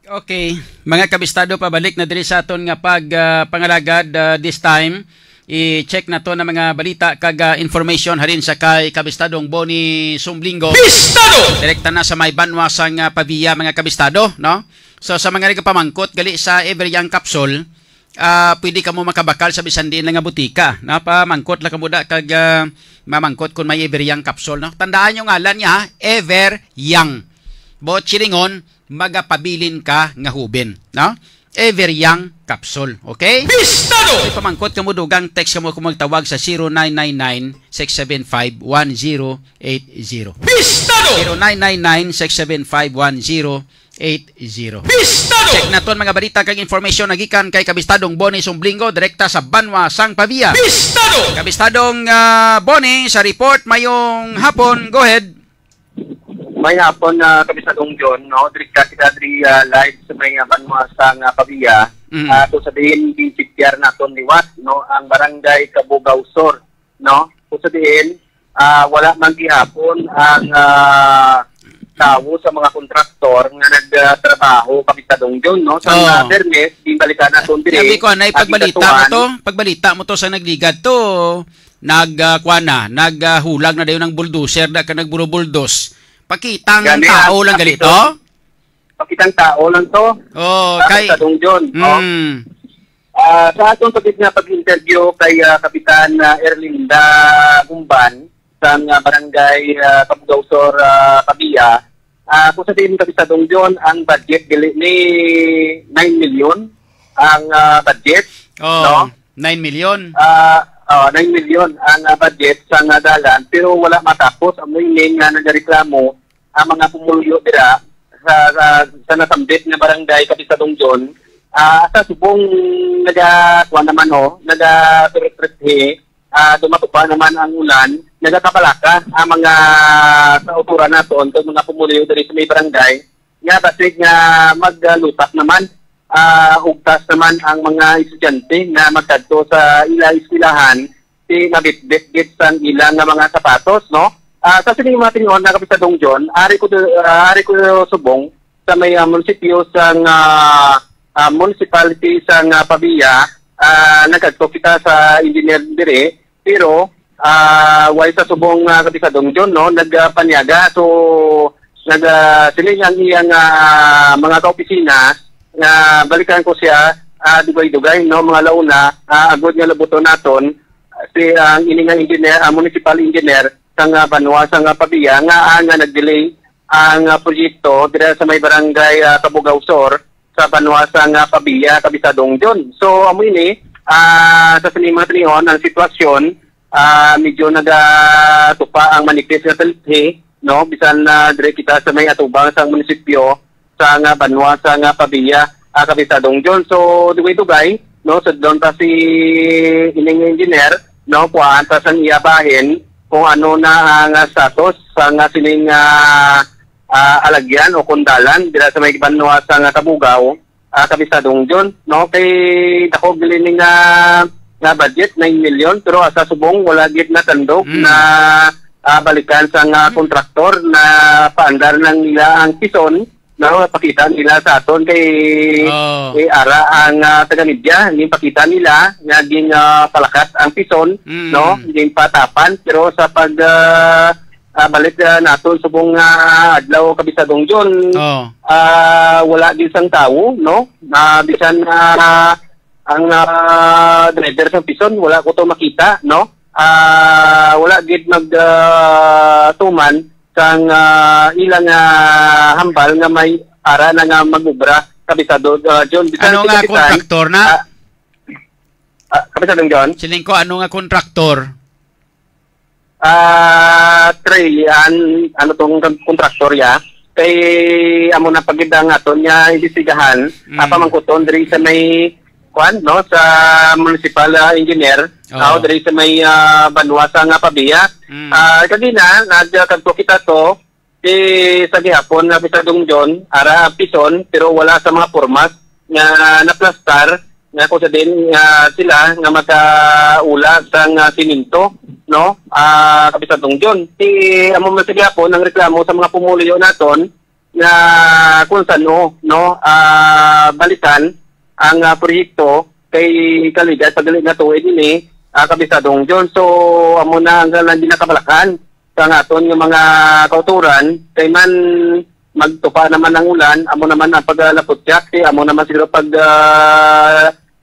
Okay, mga kabistado, pabalik na diri sa aton nga pangalagad this time. I-check na to na mga balita kag information halin sa kay kabistadong Boni Sumblinggo. Bistado! Direkta na sa may banwa sang Pavia, mga kabistado, no? So sa mga nagapamangkot gali sa Everyang Capsule, pwede ka mo makabakal sa bisan din nga butika. Napamangkot la kamuda kag mamangkot kung may Everyang Capsule, no? Tandaan yung ngalan niya, Everyang. Bot silingon, magapabilin ka nga hubin, no? Everyang Capsule, okay? Bistado! Ay pamangkot ka mo dugang text ka mo kung magtawag sa 0999-675-1080. Bistado! 0999-675-1080. Bistado! Check na ton mga balita kag information nagikan kay kabistadong Boni Sumblinggo direkta sa Banwa sang Pavia. Bistado! Kabistadong Boni sa report mayong hapon, go ahead. May hapon na kabisadong John, no? Direkta kita live sa may banwa sang Pavia. Kung sabihin, BCPR naton liwat, no? Ang barangay Kabugaw Sur, no? Kung sabihin, wala man gihapon ang tao sa mga kontraktor nga nagtrabaho kabisadong John, no? Sa Bernes, balikan naton dire. Sabi ko, anay pagbalita mo to sa nagligad to, naghulag na dayon ng bulldozer na ka nagbulubuldos. Pakitang tao lang galito? Pakitang tao lang to. Oh, kay Kabisadong John, no? Sa atong pag-interview kay Kapitan Erlinda Gumban sa barangay Kabugaw Sur, Pavia, kung sabihin Kabisadong John, ang budget dili ni 9 million ang budget, no? 9 million. 9 million ang budget sa dalan, pero wala matapos. Ang main nga nagareklamo ang mga pumuluyo dira sa nasambit nga barangay Kabisadong John, sa subong nagakuha naman nagaturutrehe, dumato pa naman ang ulan, nagakabalaka ang mga kauturan naton kag mga pumuluyo diri sa may barangay nga basig nga maglutak naman. Ugtas naman ang mga estudyante na magkadto sa eskwelahan si nabitbit sa ilang mga sapatos, no? Sa sining mga tingon na Kabisadong John, ari ko subong sa may munisipyo sa municipality sa Pabia, nagkadto kita sa engineer dire, pero way sa subong kabisadong John, no, nagpanyaga. So siling ang iyang mga kaopisina na balikan ko siya dugay-dugay, no, mga launa agod nga labuton naton si ang ini nga engineer, municipal engineer sa Banwa sa Pabia nga nag-delay ang proyekto dira sa may barangay Kabugaw Sur sa Banwa sa Pabia, kabisadong John. So amo ini sa mga tinihon ang sitwasyon, medyo nagatupa ang manipis nga taliphi, no, bisan na dire kita sa may atubang sa munisipyo sa Banwa sa Pabia, kabisadong John. So dugay-dugay, no, sa doon ta si ining engineer, no, kuan ta sang iyabahin kung ano na ang status sa sining alagyan o kundalan dira sa may Banwa sa Kabugaw, kabisadong John, no, kay dako bilin nga budget 9 million, pero sa subong wala gid na tandog na balikan sa kontraktor na paandar ng nila ang pison, no, pakita nila sa aton kay ara ang taga-media, hindi pakita nila nga ging palakat ang pison, no, hindi patapan, pero sa pag balik naton subong adlaw, kabisadong John, wala din sang tao, no, bisan ang driver sa pison wala ko to makita, no, wala gid tuman sang ilang hambal nga may ara na nga magubra, kabisado John. Ano nga kontraktor na? Kabisadong John, siling ko ano nga kontraktor? Trey, ano tong kontraktor ya, kay amo na pagidang aton niya imbestigahan, pamangkuton diri sa may kuan, no, sa municipal engineer, diri sa may Banwa sa Pabia. Kagina nagkadto kita to sa gihapon na bisadong John, ara pison, pero wala sa mga format nga naplastar nga ko sa din sila nga makaula sang siminto, no, kabisadong John. Amo man sa gihapon ang reklamo sa mga pumuluyo naton nga kung sano, no, balikan ang proyekto kay Kaligay pagalit na tuig ini, kabisadong John. So amo na ang hindi nakabalakan sa aton nga mga kauturan kay man magtupa naman ang ulan, amo naman ang paglapot-yak, amo naman siguro pag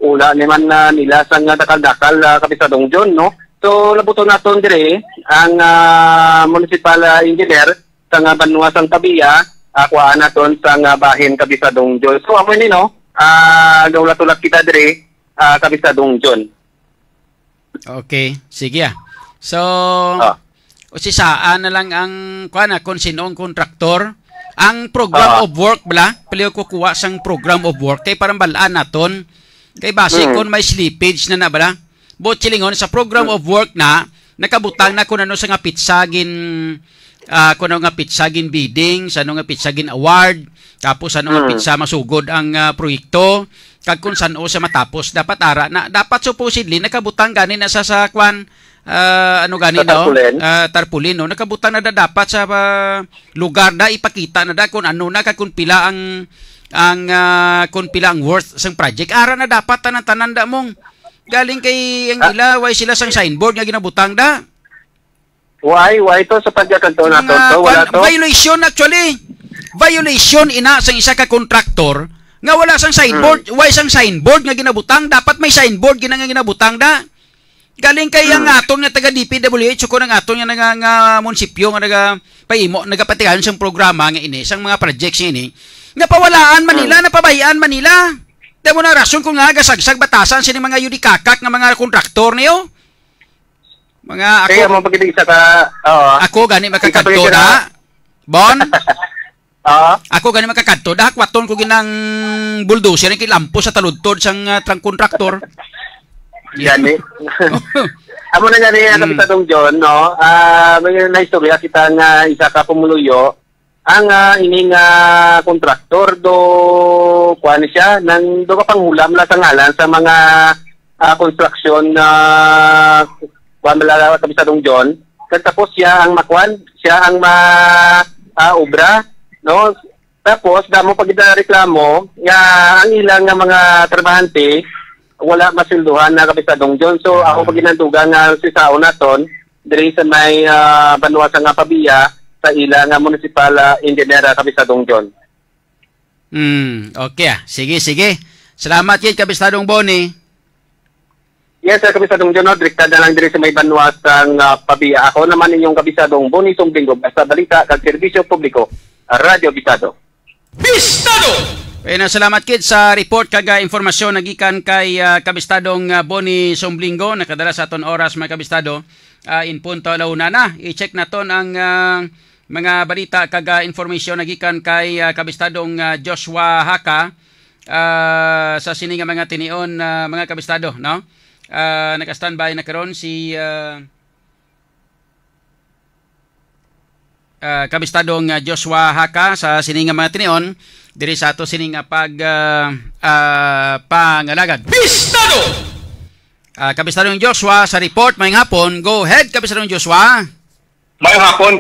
ula naman nila sa dakal-dakal, kabisadong John, no. So labuton naton dire ang municipal engineer sa Banwa sa Pabia, kuhaan naton sa bahin, kabisadong John. So amo ni, no, gawlat-ulat kita dire, kabisadong John. Okay, sige. So usisaan na lang ang kung sinong kontraktor ang program of work bala, paliw ko kuha sang program of work kay parang balaan naton kay base kon may slippage na bala. Botchilingon sa program of work na nakabutang na kung ano sa nga pitsagin bidding, sa ano nga pitsagin award, tapos ano nga pitsa masugod ang proyekto, kag kung saan sa matapos dapat ara na dapat supposedly nakabutang ganin na sa kwan ano ganin no, tarpaulin, no, nakabutang na dapat sa lugar na ipakita na kung ano na kung pila ang kung pila ang worth sang project, ara na dapat tanan-tanan da mong galing kay ang ila way sila sang signboard nga ginabutang da. Why to sa pagkakanto na to wala to violation, actually violation ina sang isa ka kontraktor nga wala sang signboard, way sang signboard nga ginabutang, dapat may signboard nga ginabutang da. Galing kay ang aton nga taga DPWH ko nang aton nga munisipyo nga nagapaimo nagapatigan sang programa nga ini sang mga projects ini nga pawalaan Manila, napabayaan Manila. Demo na rason kung nga gasagsag batasan sini mga yudikakak nga mga kontraktor niyo. Mga ako kaya mo pagkita isa ka ako gani makakadto da. Bon. Ako gani makakadto da, kwaton ko ginang bulldozer kay lampo sa taludtod sang trang kontraktor. Gani. Amo na gani ang kapisadong John, no. May naistorya kita nga isa ka pumuluyo ang ining kontraktor do kuan siya nang do pangulam la sa ngalan sa mga construction na kuan mala kapisadong John. Tapos siya ang makuan, siya ang obra, no, Tapos damo pag reklamo nga ang ilang nga mga trabahante wala masilduhan na kapisadong John. So ako pag ginandugan nga si Sao naton diri sa may banwasa nga pabiya sa ilang nga municipal engineer kapisadong John. Okay Sige. Salamat kay Kapisadong Boni. Yes, Kapisadong John, direkta na lang diri sa may banwasang pabiya. Ako naman inyong Kapisadong Boni Sumblingo, basta balita kag serbisyo publiko, Radio Bistado. Bistado! Salamat kid sa report kag informasyon nagikan kay Kabistadong Boni Sumblingo. Nakadala sa aton oras mga kabistado. In punto launa na. I-check naton ang mga balita kag informasyon nagikan kay Kabistadong Joshua Haka sa sininga mga tinion mga kabistado, no? Naka-standby na karon si Kabistadong Joshua Haka sa sininga mga tinion diri sa ato sininga pangalagad. Bistado! Kabistadong Joshua sa report mayong hapon. Go ahead Kabistadong Joshua. Mayong hapon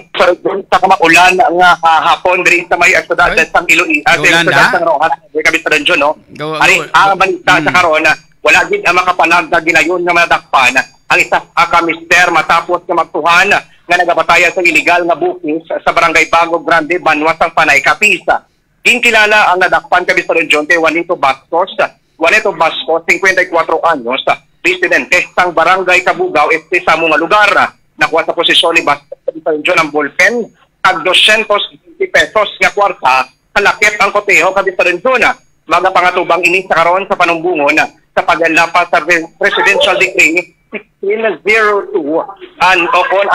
sa kamaulan nga hapon diri sa may asudad sa Iloilo sa Rojas Kabistadong John, no? Ari ang balita sa karon wala gid ang makapanag na ginayon nga madakpan ang isa ka mister matapos nga magtuhan nga nagapataya sa illegal nga bookings sa Barangay Bago Grande, Banwasang Panay, Kapisa. Kinkilala ang nadakpan Kabistadong John kay Juanito Bastos, 54 anyos, residente sang Barangay Kabugao, sa mga lugar. Nakuha sa posisyon ni Bastos Kabistadong John ang ballpen kag 220 pesos nga kwarta kalakip ang koteho Kabistadong John. Mga pangatubang ini sa karon sa panumbungon sa paglapas sa Presidential Decree 1602 on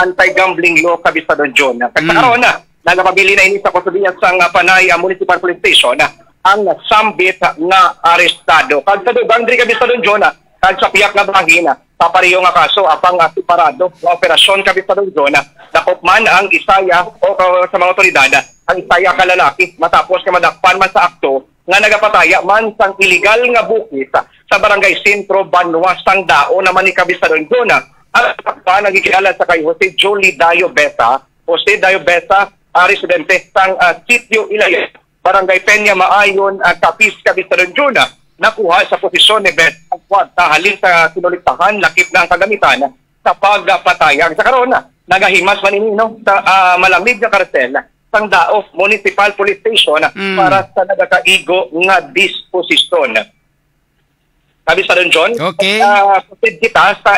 anti-gambling law Kabistadong John. Karon nagapabili na ini sa kusudian sang Panay Municipal Police Station ang sambit nga arestado. Kag sa dugang diri Kabistadong John kag sa piyak nga bahin papariyo nga kaso apang separado nga operasyon Kabistadong John nakopman ang isaya o sa mga otoridad ang isaya ka lalaki matapos nga madakpan man sa akto nga nagapataya man sang illegal nga bukit sa Barangay Sentro, Banwasang Dao naman ni Kabistadong John. Ang takpan nagkikilala sa kay Jose Jolie Dayo Beta, residente sang Sitio Ilaya, Barangay Peña Maayon, Capiz, Kabistadong John. Nakuha sa posisyon ni Beta ang kwarta halin sa sinuliktahan, lakip na ang kagamitan sa pagpataya. Sa karon nagahimas man ini sa malamig na kartel sang Dao Municipal Police Station para sa nagakaigo nga disposisyon. Kabistadong John, okay. Kita sa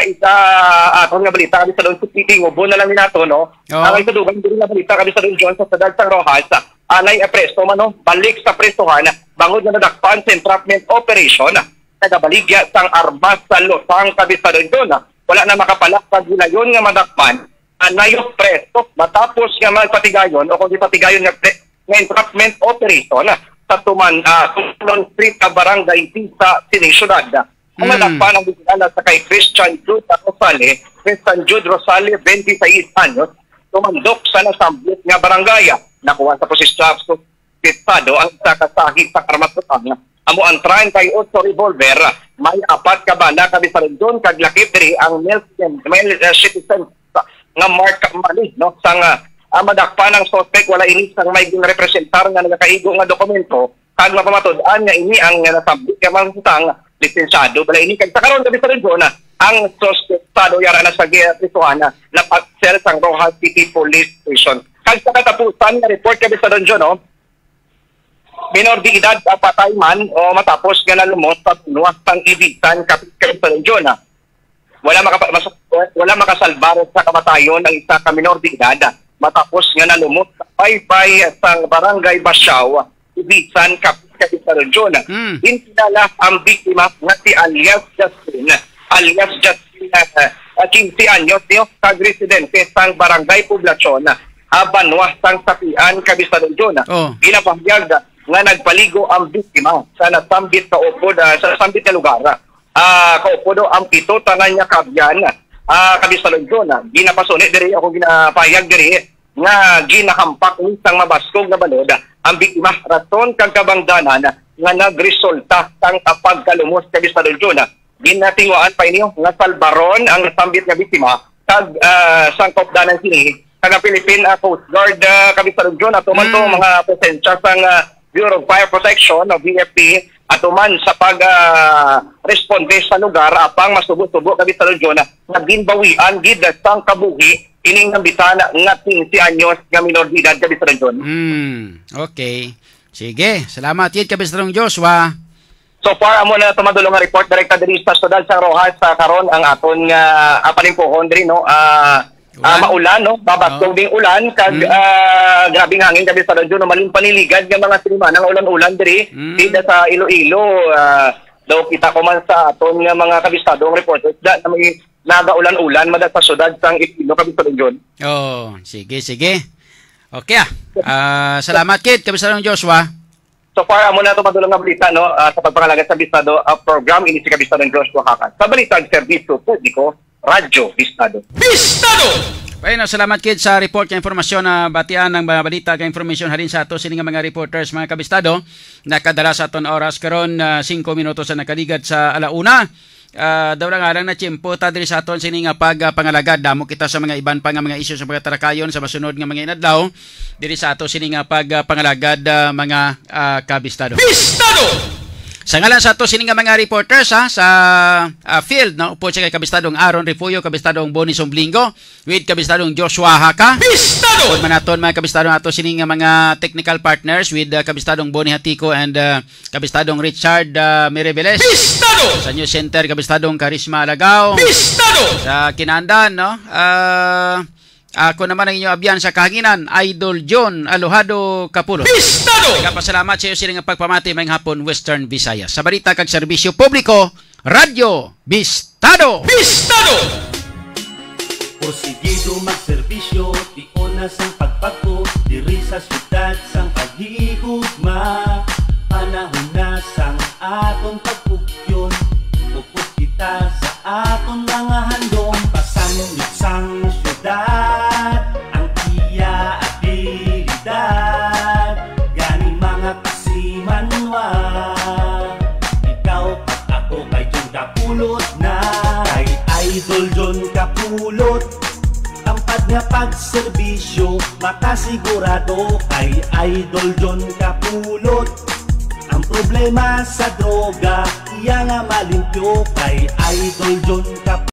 atong nga balita Kabistadong titingubo na lang nato, no? Ang ikadugang din na balita Kabistadong John sa Sadad sang Rojas, anay presto man, no? Balik sa prestohan, bangod na nadakpan sa entrapment operation, nagabaligya sang armas sa losang Kabistadong John. Wala na makapalak sa ginayon nga madakpan, anayok presto matapos nga magpatigayon o kung di patigayon nga entrapment operation sa Tulon Street na Barangay sa Sinisyudad. Ang nadakpan ang bigala sa kay Christian Jude Rosale, 26 anyos, tumandok sa nasambit nga barangay. Nakuha sa posisyon sa Estado ang isa kasahi sa karmatutan. Amo ang 38 revolver, may 4 ka bala Kabistadong John, kaglakip diri ang male citizen nga Mark Mali, no? Sang madakpan ng suspect wala ini sang may representar nga nagakaigo nga dokumento kag mapamatod-an nga ini ang nasabit nga mang lisensyado bala ini kag sa karon Kabistadong John ang suspectado yara na sa prisuhan na pagsel sang Rojas City Police Station. Kag sa katapusan nga report Kabistadong John, no? Minor de edad patay man o matapos nga nalumot sa pinuwas sang ibisan Kabistadong John. Wala makasalbar sa kamatayon ng isa ka minor de edad matapos nga nalumot sa paypay sang Barangay Basyaw, Ibisan, Kabistadong John. Inkilala ang biktima nga si alias Justin 15 anyos, kag-residente sang Barangay Poblasyon, Banwasang Sapian, Kabistadong John. Ginapahayag nga nagpaligo ang biktima sa nasambit sa upod sa nasambit na lugar. Kaupodo ang 7 tanan niya kabyan Kabistadong John. Ginapasuni diri ako ginapahayag diri nga ginahampak sang mabaskog na balod ang biktima rason kag kabangdanan nga nagresulta sang pagkalumos Kabistadong John. Ginatinguan pa inyo nga salbaron ang nasambit nga biktima kag sangkop danan sini kag Philippine Coast Guard Kabistadong John ato man to mga presensya sang Bureau of Fire Protection o BFP atuman sa pag-responde sa lugar apang masubo-subo kabisa doon na ginbawian gid sang kabuhi ining nambitana nga 15 anyos nga minor de edad kabisa doon. Okay. Sige, salamat yun kabisa doon Joshua. So far amo na tumadulong nga report direkta diri sa Sudal sa Rojas sa karon ang aton nga palimpuhon diri no. Maulan no, babaskog ding ulan kag grabing hangin kabi sa radyo no, maling paniligad nga mga sinima nang ulan-ulan diri dito sa Iloilo. Daw kita ko man sa aton nga mga kabistadong reporters na may nagaulan-ulan mada sa syudad sang Iloilo kabi sa radyo. Oh, sige. Okay salamat kid kabistadong Joshua. So far amo na tumadulong nga balita no sa pagpangalaga sa Bistado program ini si kabistadong Joshua Hakan. Sa balitang serbisyo publiko Radyo Bistado. Bueno, salamat kid sa report ng informasyon na batian ng mga balita kay information halin sa ato sini nga mga reporters mga kabistado nakadala sa aton oras karon 5 minutos na nakaligad sa alauna. Daw lang na tiyempo ta diri sa aton sini nga pagpangalagad damo kita sa mga iban pa nga mga isyu sa pagtarakayon sa masunod nga mga inadlaw diri sa ato sini nga pagpangalagad mga kabistado. Sa ngalan sa ato sini nga mga reporters sa field na upo siya kay kabistadong Aaron Refuyo, kabistadong Bonnie Somblingo, with kabistadong Joshua Haka. Bistado! Kung manaton mga kabistadong ato sini nga mga technical partners with kabistadong Bonnie Hatico and kabistadong Richard Mireveles. Bistado! Sa News Center kabistadong Karisma Alagao. Bistado! Sa Kinandan no. Ako naman ang inyong abyan sa kahanginan, Idol John Alojado Capulo. Bistado! Nagpasalamat sa iyo silang pagpamati mayang hapon Western Visayas. Sa balita kag serbisyo publiko, Radyo Bistado! Porsigido magserbisyo, tionas ang pagpako, diri sa syudad sang paghigugma. Panahon na sang aton pagpugyon, upos kita sa aton mga handong pasanunod sang syudad. Ang iya abilidad, gani mga kasimanwa. Ikaw at ako kay John Kapulot na, kay Idol John Kapulot. Tampad nga pagserbisyo, makasigurado kay Idol John Kapulot. Ang problema sa droga, iya nga malimpyo kay Idol John Kapulot.